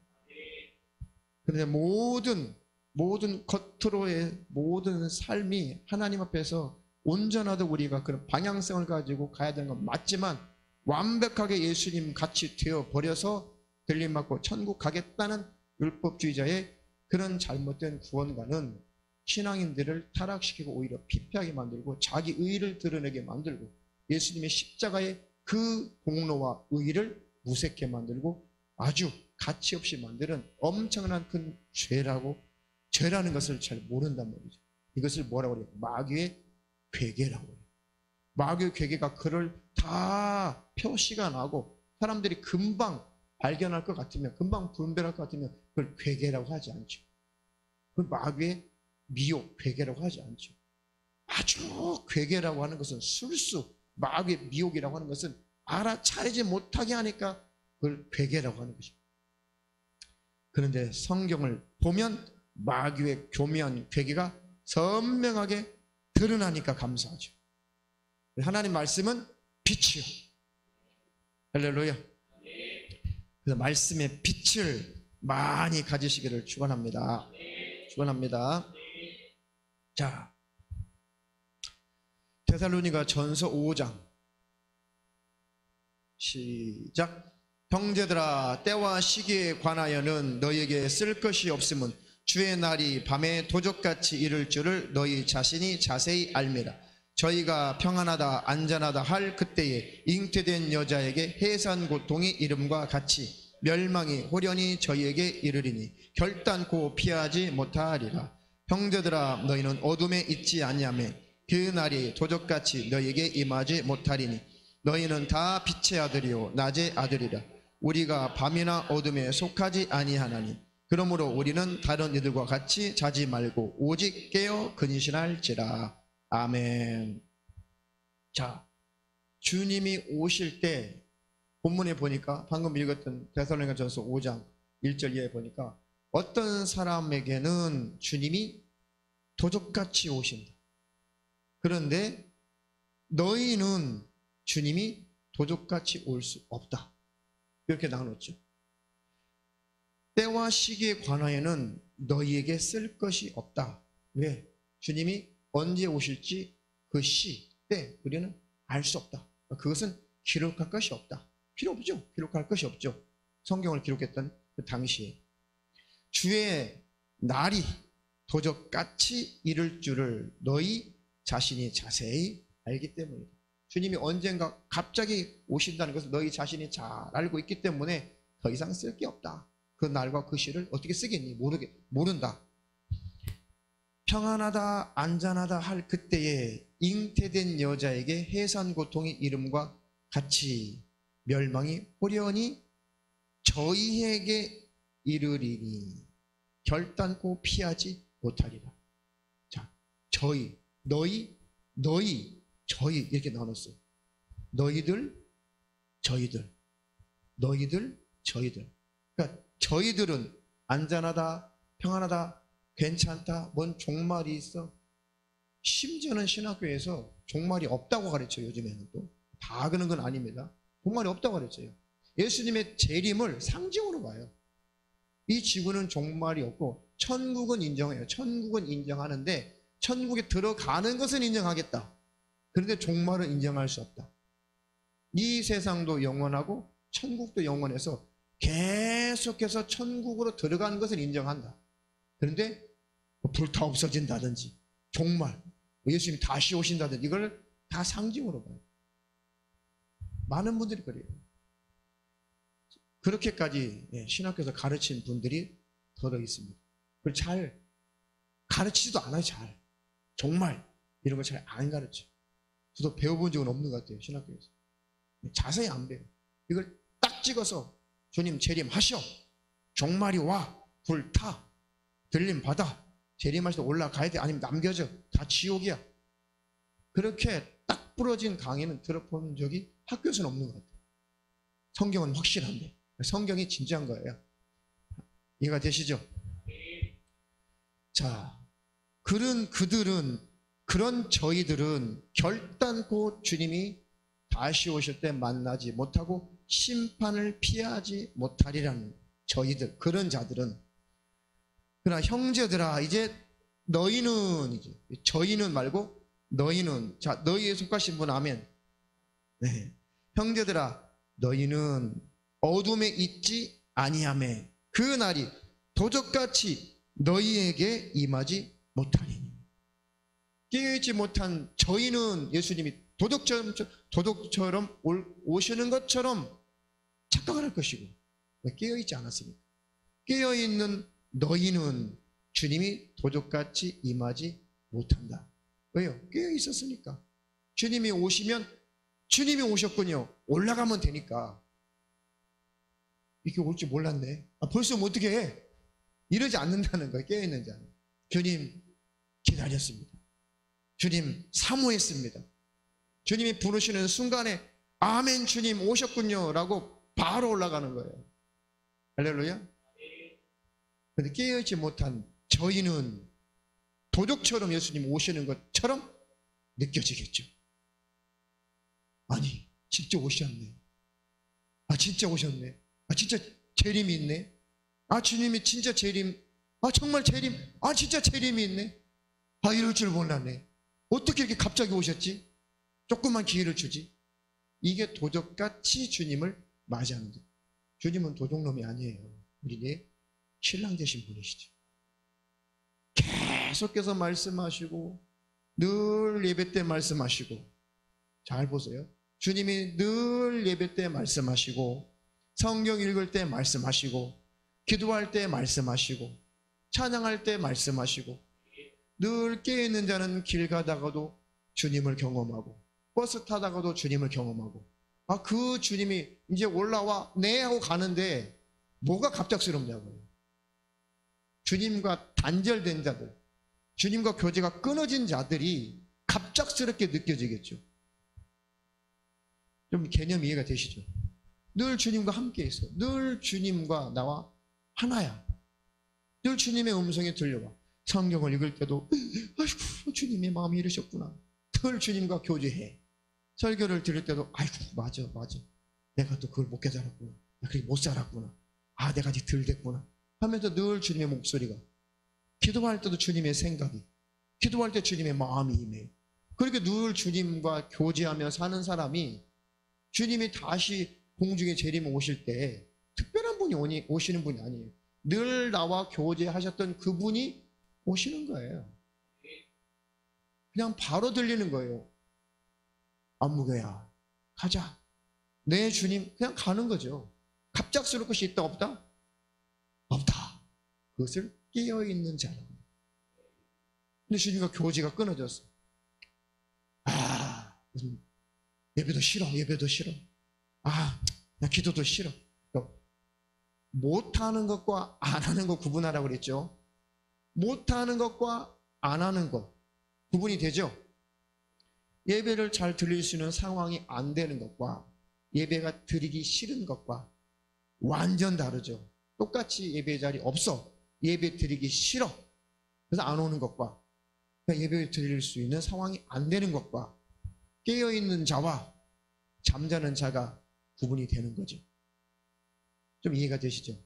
그런데 모든 겉으로의 모든 삶이 하나님 앞에서 온전하도 우리가 그런 방향성을 가지고 가야 되는 건 맞지만, 완벽하게 예수님 같이 되어 버려서 들림 받고 천국 가겠다는 율법주의자의 그런 잘못된 구원관은 신앙인들을 타락시키고 오히려 피폐하게 만들고 자기 의의를 드러내게 만들고 예수님의 십자가의 그 공로와 의의를 무색해 만들고 아주 가치 없이 만드는 엄청난 큰 죄라는 것을 잘 모른단 말이죠. 이것을 뭐라고 그래요? 마귀의 괴계라고 해요. 마귀의 괴계가 그를 다 표시가 나고 사람들이 금방 발견할 것 같으면, 금방 분별할 것 같으면 그걸 괴계라고 하지 않죠. 그 마귀의 미혹, 괴계라고 하지 않죠. 아주 괴계라고 하는 것은 술수, 마귀의 미혹이라고 하는 것은 알아차리지 못하게 하니까 그걸 괴계라고 하는 것입니다. 그런데 성경을 보면 마귀의 교묘한 괴계가 선명하게 드러나니까 감사하죠. 하나님 말씀은 빛이요. 할렐루야. 그래서 말씀의 빛을 많이 가지시기를 축원합니다. 축원합니다. 자, 데살로니가 전서 5장 시작. 형제들아, 때와 시기에 관하여는 너희에게 쓸 것이 없음은 주의 날이 밤에 도적같이 이를 줄을 너희 자신이 자세히 알미라. 저희가 평안하다 안전하다 할 그때에 잉태된 여자에게 해산 고통이 이름과 같이 멸망이 호련히 저희에게 이르리니 결단코 피하지 못하리라. 형제들아, 너희는 어둠에 있지 아니하며 그 날이 도적같이 너희에게 임하지 못하리니 너희는 다 빛의 아들이요 낮의 아들이라. 우리가 밤이나 어둠에 속하지 아니하나니 그러므로 우리는 다른 이들과 같이 자지 말고 오직 깨어 근신할지라. 아멘. 자, 주님이 오실 때 본문에 보니까 방금 읽었던 데살로니가전서 5장 1절 이하에 보니까 어떤 사람에게는 주님이 도적같이 오신다. 그런데 너희는 주님이 도적같이 올 수 없다. 이렇게 나눴죠. 때와 시기에 관하여는 너희에게 쓸 것이 없다. 왜? 주님이 언제 오실지 그 시, 때 우리는 알 수 없다. 그것은 기록할 것이 없다. 필요 없죠. 기록할 것이 없죠. 성경을 기록했던 그 당시에 주의 날이 도적같이 이를 줄을 너희 자신이 자세히 알기 때문이다. 주님이 언젠가 갑자기 오신다는 것을 너희 자신이 잘 알고 있기 때문에 더 이상 쓸 게 없다. 그 날과 그 시를 어떻게 쓰겠니? 모른다. 평안하다 안전하다 할 그때에 잉태된 여자에게 해산 고통의 이름과 같이 멸망이 호련히 저희에게 이르리니 결단코 피하지 못하리라. 자, 저희, 너희, 저희 이렇게 나눴어요. 너희들, 저희들, 너희들, 저희들. 그러니까 저희들은 안전하다, 평안하다, 괜찮다, 뭔 종말이 있어. 심지어는 신학교에서 종말이 없다고 가르쳐요. 요즘에는 또 다 그런 건 아닙니다. 종말이 없다고 가르쳐요. 예수님의 재림을 상징으로 봐요. 이 지구는 종말이 없고 천국은 인정해요. 천국은 인정하는데 천국에 들어가는 것은 인정하겠다. 그런데 종말은 인정할 수 없다. 이 세상도 영원하고 천국도 영원해서 계속해서 천국으로 들어가는 것을 인정한다. 그런데 불 다 없어진다든지 종말, 예수님이 다시 오신다든지 이걸 다 상징으로 봐요. 많은 분들이 그래요. 그렇게까지 신학교에서 가르친 분들이 더러 있습니다. 그걸 잘 가르치지도 않아요. 잘 정말 이런 걸 잘 안 가르쳐. 저도 배워본 적은 없는 것 같아요. 신학교에서 자세히 안 배워요. 이걸 딱 찍어서 주님 재림하셔, 종말이 와, 불타, 들림 받아, 재림하실 때 올라가야 돼, 아니면 남겨져, 다 지옥이야. 그렇게 딱 부러진 강의는 들어본 적이 학교에서는 없는 것 같아요. 성경은 확실한데, 성경이 진지한 거예요. 이해가 되시죠? 자, 그런 저희들은 결단코 주님이 다시 오실 때 만나지 못하고 심판을 피하지 못하리라는 저희들, 그런 자들은. 그러나 형제들아, 이제 너희는, 이제 저희는 말고 너희는, 자, 너희에 속하신 분 아멘. 네. 형제들아, 너희는 어둠에 있지 아니하매 그 날이 도적같이 너희에게 임하지 못하리니. 깨어있지 못한 저희는 예수님이 도둑처럼 오시는 것처럼 착각을 할 것이고, 깨어있지 않았습니까? 깨어있는 너희는 주님이 도둑같이 임하지 못한다. 왜요? 깨어있었으니까. 주님이 오시면 주님이 오셨군요, 올라가면 되니까. 이렇게 올 줄 몰랐네. 벌써 뭐 어떻게 해? 이러지 않는다는 거예요. 깨어있는 자는. 주님 기다렸습니다. 주님 사모했습니다. 주님이 부르시는 순간에 아멘, 주님 오셨군요 라고 바로 올라가는 거예요. 할렐루야. 그런데 깨어있지 못한 저희는 도둑처럼 예수님 오시는 것처럼 느껴지겠죠. 아니, 진짜 오셨네. 진짜 오셨네. 진짜 재림이 있네. 주님이 진짜 재림. 정말 재림. 진짜 재림이 있네. 이럴 줄 몰랐네. 어떻게 이렇게 갑자기 오셨지? 조금만 기회를 주지. 이게 도적같이 주님을 맞이하는 것. 주님은 도둑놈이 아니에요. 우리의 신랑 되신 분이시죠. 계속해서 말씀하시고 늘 예배 때 말씀하시고. 잘 보세요. 주님이 늘 예배 때 말씀하시고, 성경 읽을 때 말씀하시고, 기도할 때 말씀하시고, 찬양할 때 말씀하시고, 늘 깨어있는 자는 길 가다가도 주님을 경험하고, 버스 타다가도 주님을 경험하고, 그 주님이 이제 올라와 네 하고 가는데 뭐가 갑작스럽냐고요. 주님과 단절된 자들, 주님과 교제가 끊어진 자들이 갑작스럽게 느껴지겠죠. 좀 개념 이해가 되시죠? 늘 주님과 함께 있어. 늘 주님과 나와 하나야. 늘 주님의 음성이 들려와. 성경을 읽을 때도 아이고, 주님의 마음이 이러셨구나. 늘 주님과 교제해. 설교를 들을 때도 아이고, 맞아. 내가 또 그걸 못 깨달았구나. 그렇게 못 살았구나. 내가 아직 덜 됐구나 하면서 늘 주님의 목소리가. 기도할 때도 주님의 생각이. 기도할 때 주님의 마음이 임해. 그렇게 늘 주님과 교제하며 사는 사람이 주님이 다시 공중에 재림에 오실 때 특별한 분이 오시는 분이 아니에요. 늘 나와 교제하셨던 그분이 오시는 거예요. 그냥 바로 들리는 거예요. 안무개야, 가자. 내 주님, 그냥 가는 거죠. 갑작스러울 것이 있다 없다? 없다. 그것을 깨어있는 자라고. 근데 주님과 교제가 끊어졌어. 예배도 싫어. 나 기도도 싫어. 못하는 것과 안 하는 것 구분하라고 그랬죠. 못하는 것과 안 하는 것 구분이 되죠. 예배를 잘 드릴 수 있는 상황이 안 되는 것과 예배가 드리기 싫은 것과 완전 다르죠. 똑같이 예배 자리 없어. 예배 드리기 싫어. 그래서 안 오는 것과 예배 드릴 수 있는 상황이 안 되는 것과 깨어있는 자와 잠자는 자가 구분이 되는 거죠. 좀 이해가 되시죠?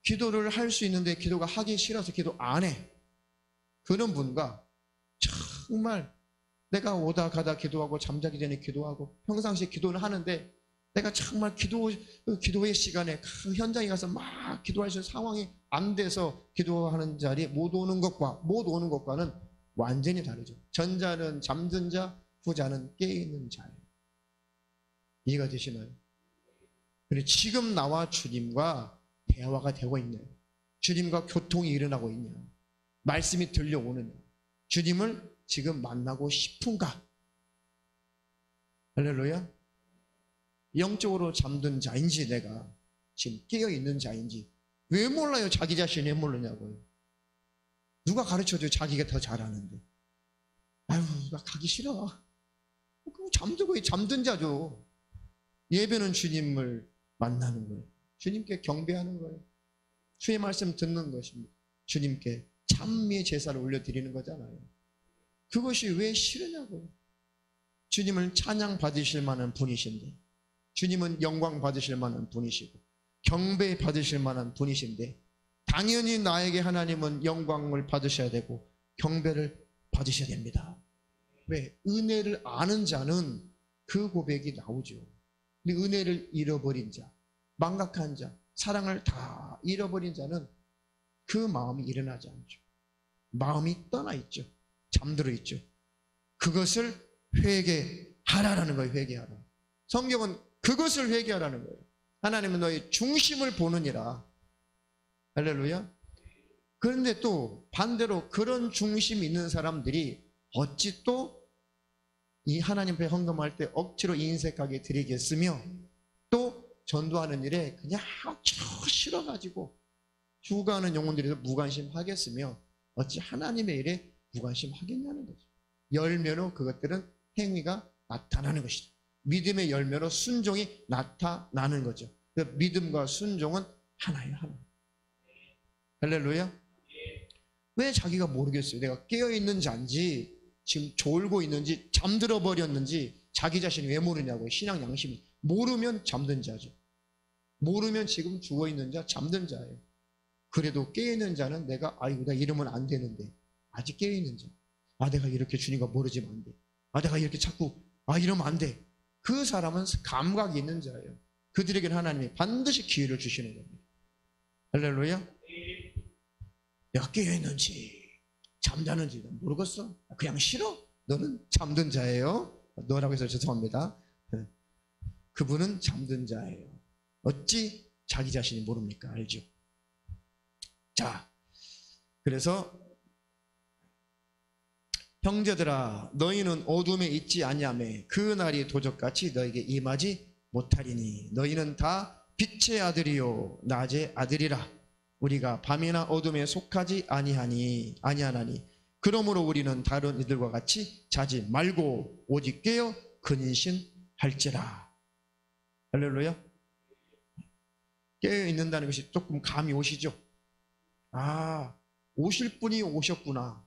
기도를 할 수 있는데 기도가 하기 싫어서 기도 안 해. 그런 분과 정말 내가 오다 가다 기도하고 잠자기 전에 기도하고 평상시에 기도는 하는데 내가 정말 기도의 시간에 그 현장에 가서 막 기도할 수 있는 상황이 안 돼서 기도하는 자리에 못 오는 것과는 완전히 다르죠. 전자는 잠든 자, 후자는 깨있는 자예요. 이해가 되시나요? 그리고 지금 나와 주님과 대화가 되고 있네요. 주님과 교통이 일어나고 있냐? 말씀이 들려오느냐? 주님을 지금 만나고 싶은가? 할렐루야. 영적으로 잠든 자인지 내가 지금 깨어있는 자인지 왜 몰라요? 자기 자신이 왜 모르냐고요. 누가 가르쳐줘요? 자기가 더 잘하는데. 나 가기 싫어. 그럼 잠든 자죠. 예배는 주님을 만나는 거예요. 주님께 경배하는 거예요. 주의 말씀 듣는 것입니다. 주님께 찬미의 제사를 올려드리는 거잖아요. 그것이 왜 싫으냐고요. 주님은 찬양 받으실 만한 분이신데, 주님은 영광 받으실 만한 분이시고 경배 받으실 만한 분이신데, 당연히 나에게 하나님은 영광을 받으셔야 되고 경배를 받으셔야 됩니다. 왜? 은혜를 아는 자는 그 고백이 나오죠. 근데 은혜를 잃어버린 자, 망각한 자, 사랑을 다 잃어버린 자는 그 마음이 일어나지 않죠. 마음이 떠나 있죠. 잠들어 있죠. 그것을 회개하라는 거예요. 회개하라. 성경은 그것을 회개하라는 거예요. 하나님은 너의 중심을 보느니라. 할렐루야. 그런데 또 반대로 그런 중심이 있는 사람들이 어찌 또 이 하나님 앞에 헌금할 때 억지로 인색하게 드리겠으며, 또 전도하는 일에 그냥 싫어가지고 죽어가는 영혼들에서 무관심하겠으며 어찌 하나님의 일에 무관심하겠냐는 거죠. 열매로 그것들은 행위가 나타나는 것이죠. 믿음의 열매로 순종이 나타나는 거죠. 믿음과 순종은 하나예요. 하나. 할렐루야. 왜 자기가 모르겠어요. 내가 깨어있는 자인지 지금 졸고 있는지 잠들어 버렸는지 자기 자신이 왜 모르냐고요. 신앙 양심이. 모르면 잠든 자죠. 모르면 지금 죽어있는 자, 잠든 자예요. 그래도 깨어있는 자는 내가 아이고 나 이러면 안 되는데, 아직 깨어있는 자, 내가 이렇게 주님과 멀어지면 안 돼, 내가 이렇게 자꾸 이러면 안 돼. 그 사람은 감각이 있는 자예요. 그들에게는 하나님이 반드시 기회를 주시는 겁니다. 할렐루야. 내가 깨어있는지 잠자는지 모르겠어. 그냥 싫어. 너는 잠든 자예요. 너라고 해서 죄송합니다. 그분은 잠든 자예요. 어찌 자기 자신이 모릅니까? 알죠? 자, 그래서 형제들아 너희는 어둠에 있지 아니하매 그 날이 도적같이 너에게 임하지 못하리니 너희는 다 빛의 아들이요 낮의 아들이라. 우리가 밤이나 어둠에 속하지 아니하나니 그러므로 우리는 다른 이들과 같이 자지 말고 오직 깨어 근신할지라. 할렐루야. 깨어 있는다는 것이 조금 감이 오시죠? 오실 분이 오셨구나.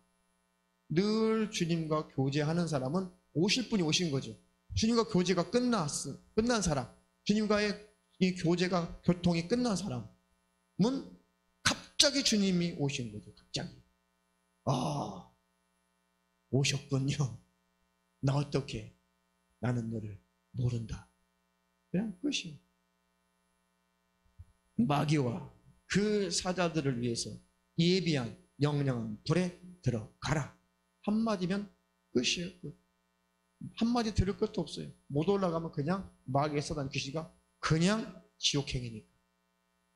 늘 주님과 교제하는 사람은 오실 분이 오신 거죠. 주님과 교제가 끝난 사람, 주님과의 이 교제가 교통이 끝난 사람은 갑자기 주님이 오신 거죠. 갑자기. 오셨군요. 나 어떻게? 나는 너를 모른다. 그냥 끝이에요. 마귀와 그 사자들을 위해서 예비한 영영한 불에 들어가라. 한마디면 끝이에요. 끝. 한마디 들을 것도 없어요. 못 올라가면 그냥 마귀의 사단 귀신가 그냥 지옥행이니까.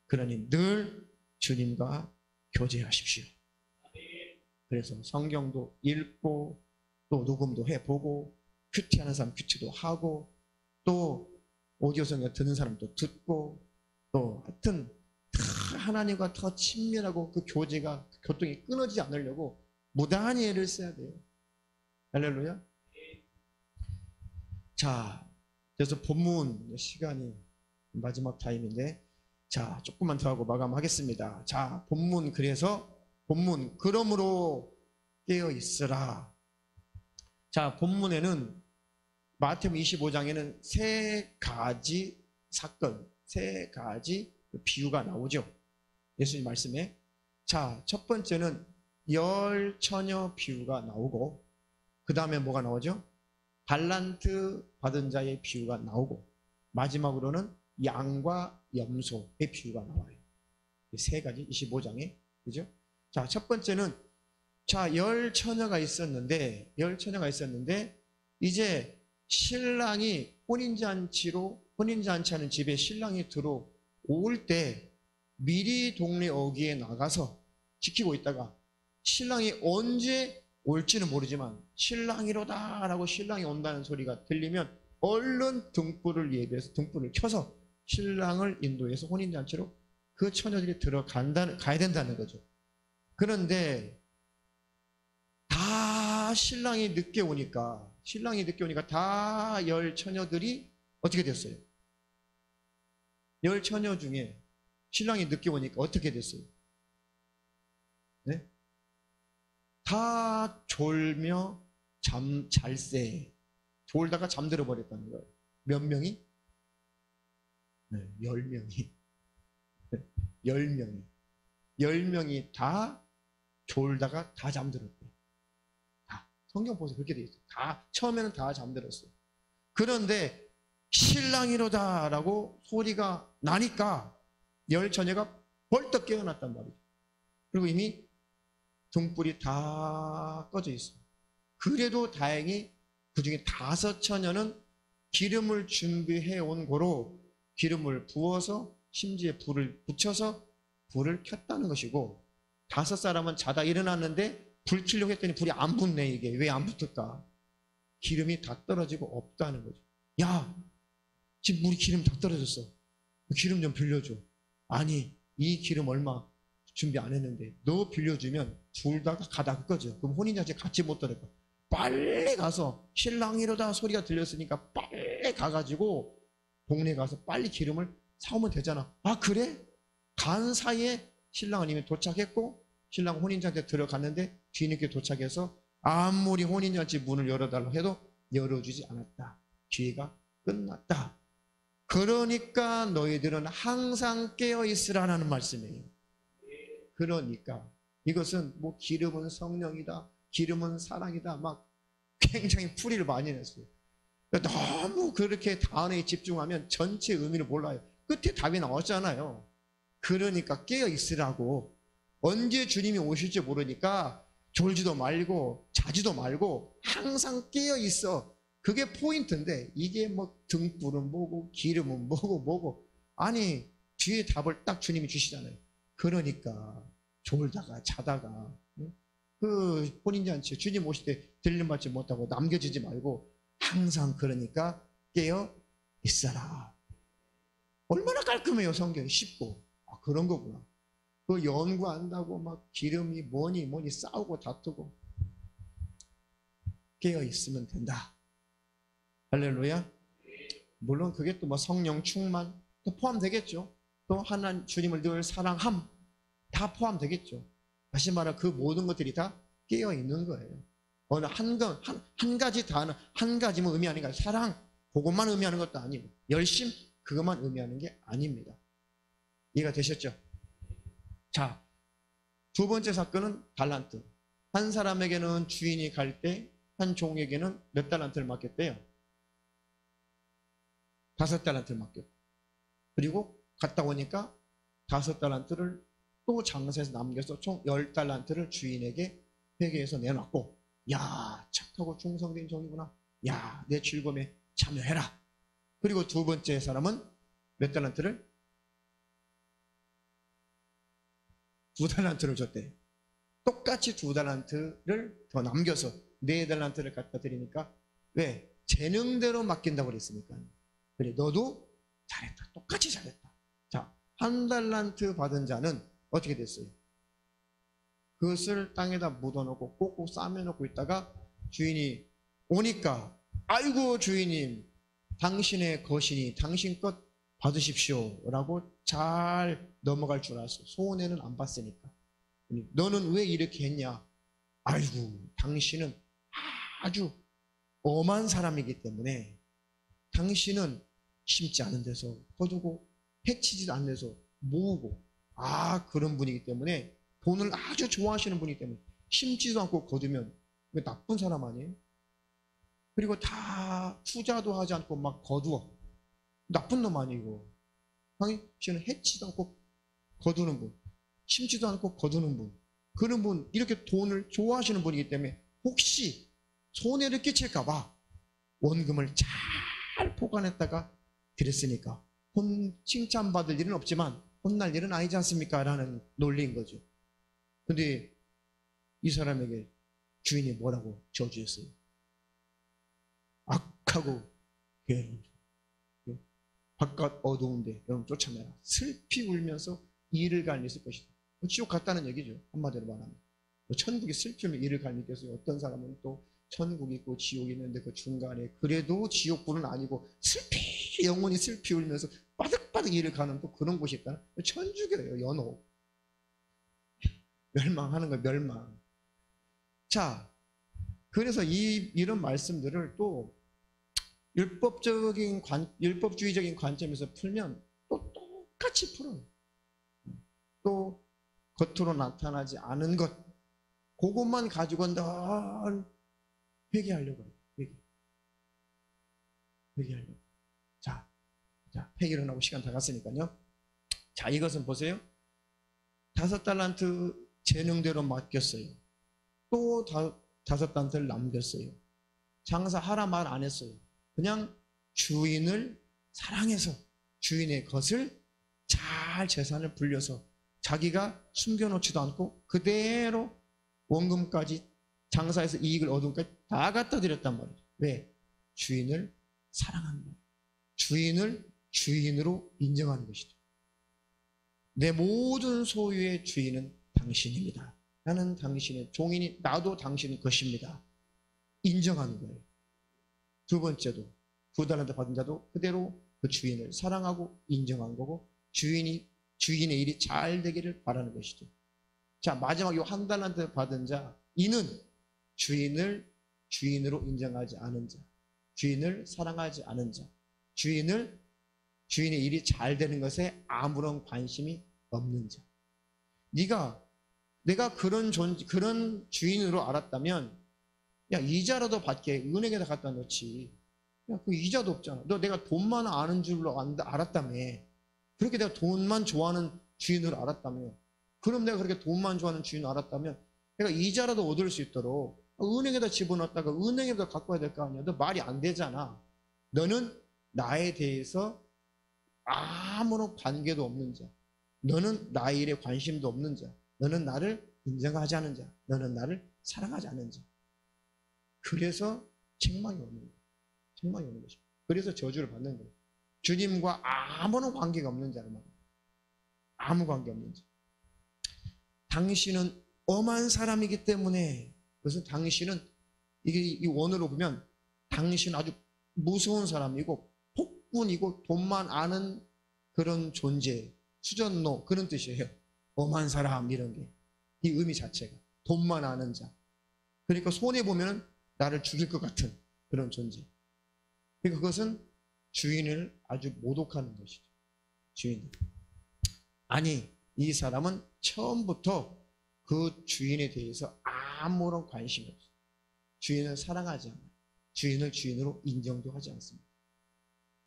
그러니 늘 주님과 교제하십시오. 그래서 성경도 읽고 또 녹음도 해보고 큐티하는 사람 큐티도 하고 또 오디오 성경 듣는 사람도 듣고 또 하여튼 하나님과 더 친밀하고 그 교제가 교통이 끊어지지 않으려고 무단히 애를 써야 돼요. 할렐루야. 자, 그래서 본문 시간이 마지막 타임인데 자 조금만 더 하고 마감하겠습니다. 자 본문 그러므로 깨어 있으라. 자 본문에는 마태복음 25장에는 세 가지 사건, 세 가지 비유가 나오죠. 예수님 말씀에. 자, 첫 번째는 열 처녀 비유가 나오고 그 다음에 뭐가 나오죠? 달란트 받은 자의 비유가 나오고 마지막으로는 양과 염소의 비유가 나와요. 세 가지 25장에. 그죠? 자, 첫 번째는 열 처녀가 있었는데 이제 신랑이 혼인잔치하는 집에 신랑이 들어올 때 미리 동네 어귀에 나가서 지키고 있다가 신랑이 언제 올지는 모르지만 신랑이로다라고 신랑이 온다는 소리가 들리면 얼른 등불을 예배해서 등불을 켜서 신랑을 인도해서 혼인잔치로 그 처녀들이 가야 된다는 거죠. 그런데 다 신랑이 늦게 오니까 다 열 처녀들이 어떻게 됐어요? 열 처녀 중에 신랑이 늦게 오니까 어떻게 됐어요? 네? 다 졸며 잘세. 졸다가 잠들어 버렸다는 거예요. 몇 명이? 네, 10명이. 10명이. 10명이 다 졸다가 다 잠들었대요. 다. 성경 보세요. 그렇게 돼 있어요. 다, 처음에는 다 잠들었어요. 그런데 신랑이로다라고 소리가 나니까 열 처녀가 벌떡 깨어났단 말이죠. 그리고 이미 등불이 다 꺼져 있어요. 그래도 다행히 그 중에 5 처녀는 기름을 준비해 온 거로 기름을 부어서 심지에 불을 붙여서 불을 켰다는 것이고, 5 사람은 자다 일어났는데 불 켜려고 했더니 불이 안 붙네. 이게 왜 안 붙을까? 기름이 다 떨어지고 없다는 거죠. 야, 지금 우리 기름 다 떨어졌어. 기름 좀 빌려줘. 아니, 이 기름 얼마 준비 안 했는데 너 빌려주면 둘 다 가다 꺼져. 그럼 혼인잔치 같이 못 들을 거야. 빨리 가서 신랑이로다 소리가 들렸으니까 빨리 가가지고 동네 가서 빨리 기름을 사오면 되잖아. 아, 그래? 간 사이에 신랑은 이미 도착했고 신랑 혼인잔치에 들어갔는데 뒤늦게 도착해서 아무리 혼인잔치 문을 열어달라고 해도 열어주지 않았다. 기회가 끝났다. 그러니까 너희들은 항상 깨어있으라는 말씀이에요. 그러니까 이것은 뭐 기름은 성령이다, 기름은 사랑이다, 막 굉장히 풀이를 많이 냈어요. 너무 그렇게 단어에 집중하면 전체 의미를 몰라요. 끝에 답이 나왔잖아요. 그러니까 깨어있으라고. 언제 주님이 오실지 모르니까 졸지도 말고 자지도 말고 항상 깨어있어. 그게 포인트인데 이게 뭐 등불은 뭐고 기름은 뭐고 아니 뒤에 답을 딱 주님이 주시잖아요. 그러니까 졸다가 자다가 그 혼인잔치 주님 오실 때 들림받지 못하고 남겨지지 말고 항상 그러니까 깨어 있어라. 얼마나 깔끔해요. 성경이 쉽고. 아, 그런 거구나. 그 연구한다고 막 기름이 뭐니 싸우고 다투고 깨어 있으면 된다. 할렐루야. 물론 그게 또 뭐 성령 충만 또 포함되겠죠. 또 하나님 주님을 늘 사랑함 다 포함되겠죠. 다시 말해 그 모든 것들이 다 깨어 있는 거예요. 어느 한 가지 단어 한 가지만 의미하는 게 아니라 사랑 그것만 의미하는 것도 아니고 열심 그것만 의미하는 게 아닙니다. 이해가 되셨죠? 자, 2번째 사건은 달란트. 한 사람에게는 주인이 갈 때 한 종에게는 몇 달란트를 맡겼대요? 5달란트를 맡겼고, 그리고 갔다 오니까 5달란트를 또 장사해서 남겨서 총 10달란트를 주인에게 회계해서 내놨고, 야, 착하고 충성된 종이구나. 야, 내 즐거움에 참여해라. 그리고 2번째 사람은 몇 달란트를? 2달란트를 줬대요. 똑같이 2달란트를 더 남겨서 4달란트를 갖다 드리니까 왜? 재능대로 맡긴다고 그랬으니까. 그래, 너도 잘했다. 똑같이 잘했다. 자, 1달란트 받은 자는 어떻게 됐어요? 그것을 땅에다 묻어놓고 꼭꼭 싸매놓고 있다가 주인이 오니까 아이고 주인님 당신의 것이니 당신 것 받으십시오 라고 잘 넘어갈 줄 알았어. 소원에는 안 봤으니까. 너는 왜 이렇게 했냐? 아이고 당신은 아주 엄한 사람이기 때문에 당신은 심지 않은 데서 거두고 해치지도 않는 데서 모으고 그런 분이기 때문에 돈을 아주 좋아하시는 분이기 때문에 심지도 않고 거두면 나쁜 사람 아니에요? 그리고 다 투자도 하지 않고 막 거두어 나쁜 놈 아니고 당신은 해치도 않고 거두는 분 심지도 않고 거두는 분 그런 분 이렇게 돈을 좋아하시는 분이기 때문에 혹시 손해를 끼칠까봐 원금을 잘 보관했다가 드렸으니까 칭찬받을 일은 없지만 혼날 일은 아니지 않습니까? 라는 논리인 거죠. 근데 이 사람에게 주인이 뭐라고 저주했어요? 악하고 게으른 바깥 어두운데 여러분 쫓아내라. 슬피 울면서 이를 갈미실 것이다. 지옥 갔다는 얘기죠. 한마디로 말하면. 천국이 슬피 울면 이를 갈미겠어요. 어떤 사람은 또 천국이 있고 지옥이 있는데 그 중간에 그래도 지옥불은 아니고 슬피 영원히 슬피 울면서 바득 땅바닥 일을 가는 또 그런 곳이 있다. 천주교예요. 연옥. 멸망하는 거 멸망. 자, 그래서 이런 말씀들을 또 율법주의적인 관점에서 풀면 또 똑같이 풀어요. 또 겉으로 나타나지 않은 것, 그것만 가지고 늘 회개하려고 해요. 회개하려고. 자, 회개를 하고 시간 다 갔으니까요. 자, 이것은 보세요. 5달란트 재능대로 맡겼어요. 또 5달란트를 남겼어요. 장사하라 말 안 했어요. 그냥 주인을 사랑해서 주인의 것을 잘 재산을 불려서 자기가 숨겨놓지도 않고 그대로 원금까지 장사해서 이익을 얻은 것까지 다 갖다 드렸단 말이죠. 왜? 주인을 사랑하는 거예요. 주인을 주인으로 인정하는 것이죠. 내 모든 소유의 주인은 당신입니다. 나는 당신의 종이니 나도 당신의 것입니다. 인정하는 거예요. 두 번째도 9달란트 받은 자도 그대로 그 주인을 사랑하고 인정한 거고 주인의 일이 잘 되기를 바라는 것이죠. 자, 마지막 이 1달란트 받은 자, 이는 주인을 주인으로 인정하지 않은 자, 주인을 사랑하지 않은 자, 주인의 일이 잘 되는 것에 아무런 관심이 없는 자. 내가 그런 주인으로 알았다면, 야, 이자라도 받게 은행에다 갖다 놓지. 야, 그 이자도 없잖아. 내가 돈만 아는 줄로 알았다며. 그렇게 내가 돈만 좋아하는 주인으로 알았다며. 그럼 내가 그렇게 돈만 좋아하는 주인으로 알았다면, 내가 이자라도 얻을 수 있도록 은행에다 집어넣었다가 은행에다 갖고 와야 될 거 아니야. 너 말이 안 되잖아. 너는 나에 대해서 아무런 관계도 없는 자. 너는 나의 일에 관심도 없는 자. 너는 나를 인정하지 않은 자. 너는 나를 사랑하지 않는 자. 그래서 책망이 오는 거예요. 책망이 오는 것입니다. 그래서 저주를 받는 거예요. 주님과 아무런 관계가 없는 자를 말합니다. 아무 관계 없는 자. 당신은 엄한 사람이기 때문에, 그래서 당신은 이 원어로 보면 당신은 아주 무서운 사람이고 폭군이고 돈만 아는 그런 존재, 수전노 그런 뜻이에요. 엄한 사람 이런 게. 이 의미 자체가 돈만 아는 자. 그러니까 손해 보면은 나를 죽일 것 같은 그런 존재. 그러니까 그것은 주인을 아주 모독하는 것이죠. 주인을. 아니, 이 사람은 처음부터 그 주인에 대해서 아무런 관심이 없어요. 주인을 사랑하지 않아요. 주인을 주인으로 인정도 하지 않습니다.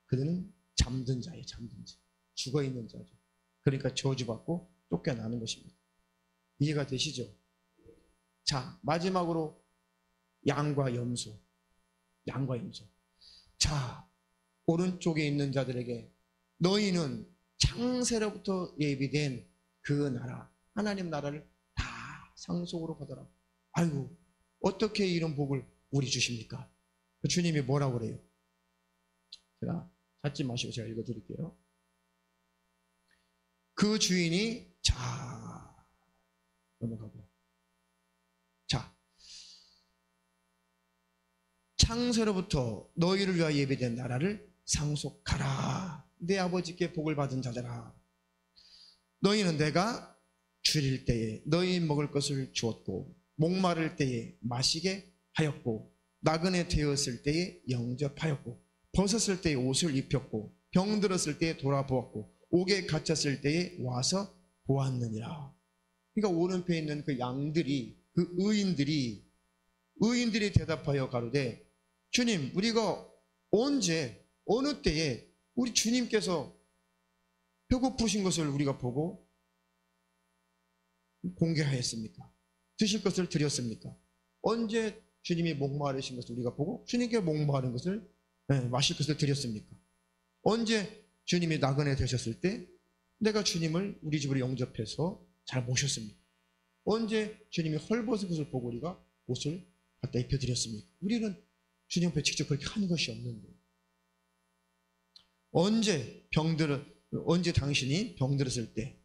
그들은 잠든 자예요. 잠든 자. 죽어있는 자죠. 그러니까 저주받고 쫓겨나는 것입니다. 이해가 되시죠? 자, 마지막으로 양과 염소. 양과 염소. 자, 오른쪽에 있는 자들에게 너희는 창세로부터 예비된 그 나라, 하나님 나라를 다 상속으로 받아라. 아이고, 어떻게 이런 복을 우리 주십니까? 그 주님이 뭐라고 그래요? 제가 찾지 마시고 제가 읽어드릴게요. 그 주인이 넘어가고. 자, 창세로부터 너희를 위하여 예비된 나라를 상속하라. 내 아버지께 복을 받은 자들아. 너희는 내가 줄일 때에 너희 먹을 것을 주었고, 목마를 때에 마시게 하였고, 나그네 되었을 때에 영접하였고, 벗었을 때에 옷을 입혔고, 병들었을 때에 돌아보았고, 옥에 갇혔을 때에 와서 보았느니라. 그러니까 오른편에 있는 그 양들이, 그 의인들이 대답하여 가로되, 주님, 우리가 언제 어느 때에 우리 주님께서 배고프신 것을 우리가 보고 공개하였습니까? 드실 것을 드렸습니까? 언제 주님이 목마르신 것을 우리가 보고 주님께 목마른 것을 마실 것을 드렸습니까? 언제 주님이 나그네 되셨을 때 내가 주님을 우리 집으로 영접해서 잘 모셨습니까? 언제 주님이 헐벗은 것을 보고 우리가 옷을 갖다 입혀드렸습니까? 우리는 주님 앞에 직접 그렇게 한 것이 없는데, 언제 당신이 병들었을 때,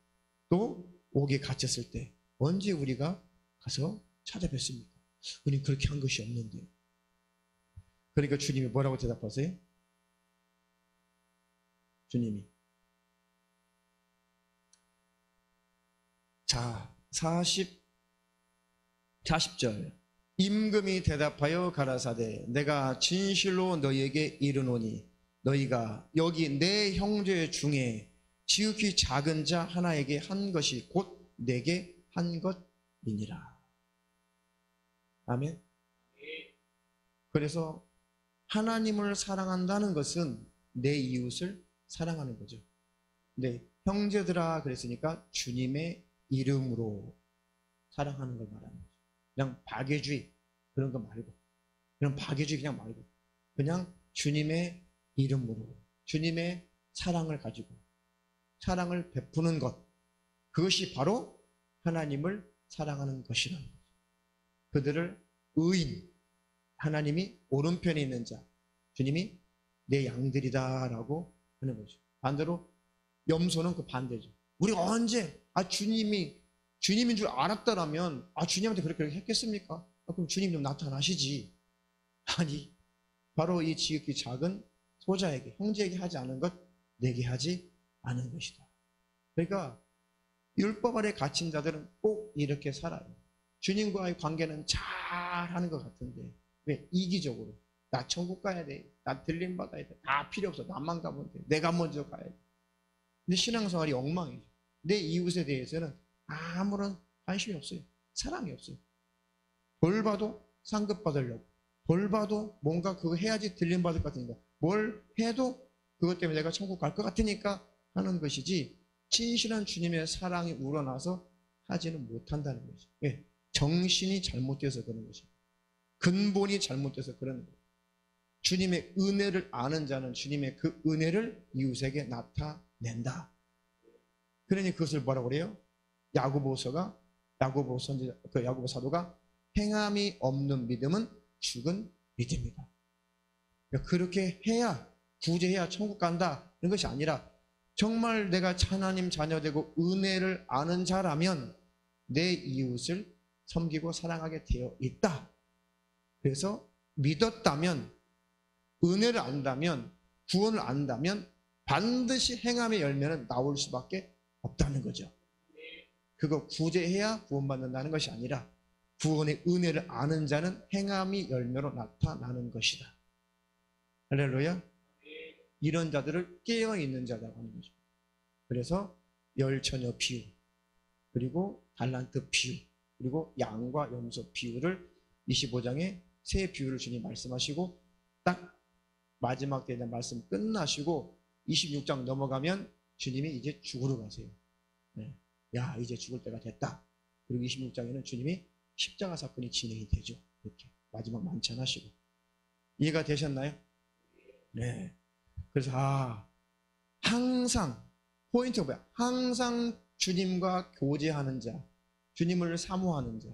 또 옥에 갇혔을 때, 언제 우리가 가서 찾아뵀습니까? 우리는 그렇게 한 것이 없는데. 그러니까 주님이 뭐라고 대답하세요? 주님이 자, 40절. 임금이 대답하여 가라사대 내가 진실로 너희에게 이르노니 너희가 여기 내 형제 중에 지극히 작은 자 하나에게 한 것이 곧 내게 한 것이니라. 아멘. 그래서 하나님을 사랑한다는 것은 내 이웃을 사랑하는 거죠. 근데 형제들아 그랬으니까 주님의 이름으로 사랑하는 걸 말하는 거죠. 그냥 박애주의 그런 거 말고, 그냥 박애주의 그냥 말고, 그냥 주님의 이름으로 주님의 사랑을 가지고 사랑을 베푸는 것, 그것이 바로 하나님을 사랑하는 것이라는 거죠. 그들을 의인, 하나님이 오른편에 있는 자, 주님이 내 양들이다라고 하는 거죠. 반대로 염소는 그 반대죠. 우리가 언제 주님인 줄 알았더라면 주님한테 그렇게 했겠습니까? 그럼 주님 좀 나타나시지. 아니, 바로 이 지극히 작은 소자에게, 형제에게 하지 않은 것 내게 하지 않은 것이다. 그러니까 율법 아래 갇힌 자들은 꼭 이렇게 살아요. 주님과의 관계는 잘 하는 것 같은데 왜? 이기적으로 나 천국 가야 돼, 나 들림 받아야 돼, 다 필요 없어, 나만 가면 돼, 내가 먼저 가야 돼. 근데 신앙생활이 엉망이죠. 내 이웃에 대해서는 아무런 관심이 없어요. 사랑이 없어요. 벌 봐도 상급 받으려고, 벌 봐도 뭔가 그거 해야지 들림 받을 것 같으니까, 뭘 해도 그것 때문에 내가 천국 갈 것 같으니까 하는 것이지, 진실한 주님의 사랑이 우러나서 하지는 못한다는 거죠. 왜? 정신이 잘못돼서 그런 것입니다. 근본이 잘못돼서 그런 거예요. 주님의 은혜를 아는 자는 주님의 그 은혜를 이웃에게 나타낸다. 그러니 그것을 뭐라고 그래요? 야고보 사도가 행함이 없는 믿음은 죽은 믿음이다. 그렇게 해야, 구제해야 천국 간다 이런 것이 아니라, 정말 내가 하나님 자녀되고 은혜를 아는 자라면 내 이웃을 섬기고 사랑하게 되어 있다. 그래서 믿었다면, 은혜를 안다면, 구원을 안다면 반드시 행함의 열매는 나올 수밖에 없다는 거죠. 그거 구제해야 구원받는다는 것이 아니라 구원의 은혜를 아는 자는 행함이 열매로 나타나는 것이다. 할렐루야. 이런 자들을 깨어있는 자라고 하는 거죠. 그래서 열처녀 비유, 그리고 달란트 비유, 그리고 양과 염소 비유를 25장에 세 비유를 주님 말씀하시고, 딱 마지막 때에 대한 말씀 끝나시고 26장 넘어가면 주님이 이제 죽으러 가세요. 네. 야, 이제 죽을 때가 됐다. 그리고 26장에는 주님이 십자가 사건이 진행이 되죠. 이렇게 마지막 만찬하시고. 이해가 되셨나요? 네. 그래서 항상 포인트가 뭐야? 항상 주님과 교제하는 자, 주님을 사모하는 자,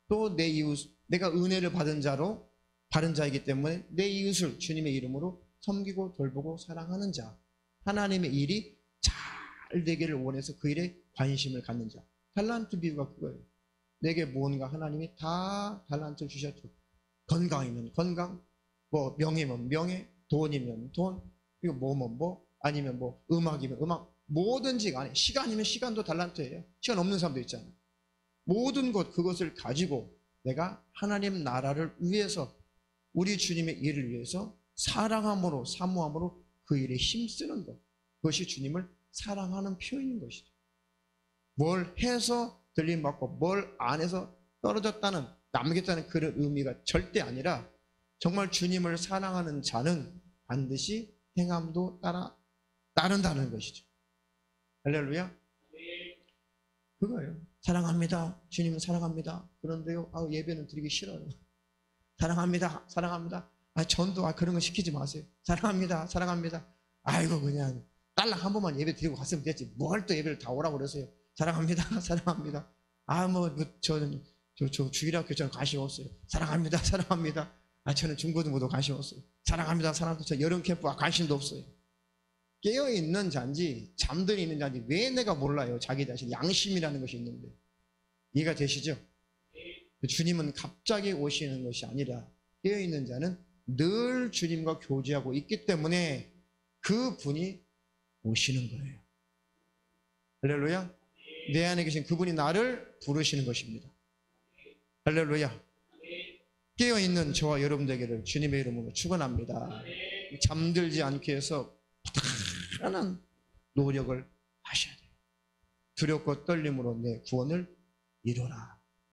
또 내 이웃, 내가 은혜를 받은 자로, 바른 자이기 때문에 내 이웃을 주님의 이름으로 섬기고 돌보고 사랑하는 자, 하나님의 일이 잘 되기를 원해서 그 일에 관심을 갖는 자. 달란트 비유가 그거예요. 내게 무언가 하나님이 다 달란트를 주셨죠. 건강이면 건강, 뭐 명예면 명예, 돈이면 돈, 그리고 뭐면 뭐, 아니면 뭐 음악이면 음악, 뭐든지 간에, 시간이면 시간도 달란트예요. 시간 없는 사람도 있잖아요. 모든 것, 그것을 가지고 내가 하나님 나라를 위해서, 우리 주님의 일을 위해서 사랑함으로, 사모함으로 그 일에 힘쓰는 것, 그것이 주님을 사랑하는 표현인 것이죠. 뭘 해서 들림받고 뭘 안 해서 떨어졌다는, 남겼다는 그런 의미가 절대 아니라, 정말 주님을 사랑하는 자는 반드시 행함도 따른다는 것이죠. 할렐루야. 그거예요. 사랑합니다. 주님은 사랑합니다. 그런데요, 예배는 드리기 싫어요. 사랑합니다. 사랑합니다. 전도 그런 거 시키지 마세요. 사랑합니다. 사랑합니다. 아이고, 그냥 딸랑 한 번만 예배 드리고 갔으면 됐지. 뭘 또 예배를 다 오라고 그러세요. 사랑합니다. 사랑합니다. 저는 저 주일학교 저는 관심 없어요. 사랑합니다. 사랑합니다. 저는 중고등부도 관심 없어요. 사랑합니다. 사랑합니다. 저 여름 캠프 관심도 없어요. 깨어있는 자인지 잠들어 있는 자인지 왜 내가 몰라요. 자기 자신, 양심이라는 것이 있는데. 이해가 되시죠? 주님은 갑자기 오시는 것이 아니라 깨어있는 자는 늘 주님과 교제하고 있기 때문에 그 분이 오시는 거예요. 할렐루야. 내 안에 계신 그분이 나를 부르시는 것입니다. 할렐루야. 깨어있는 저와 여러분들에게를 주님의 이름으로 축원합니다. 잠들지 않게 해서 부단한 노력을 하셔야 돼요. 두렵고 떨림으로 내 구원을 이루라.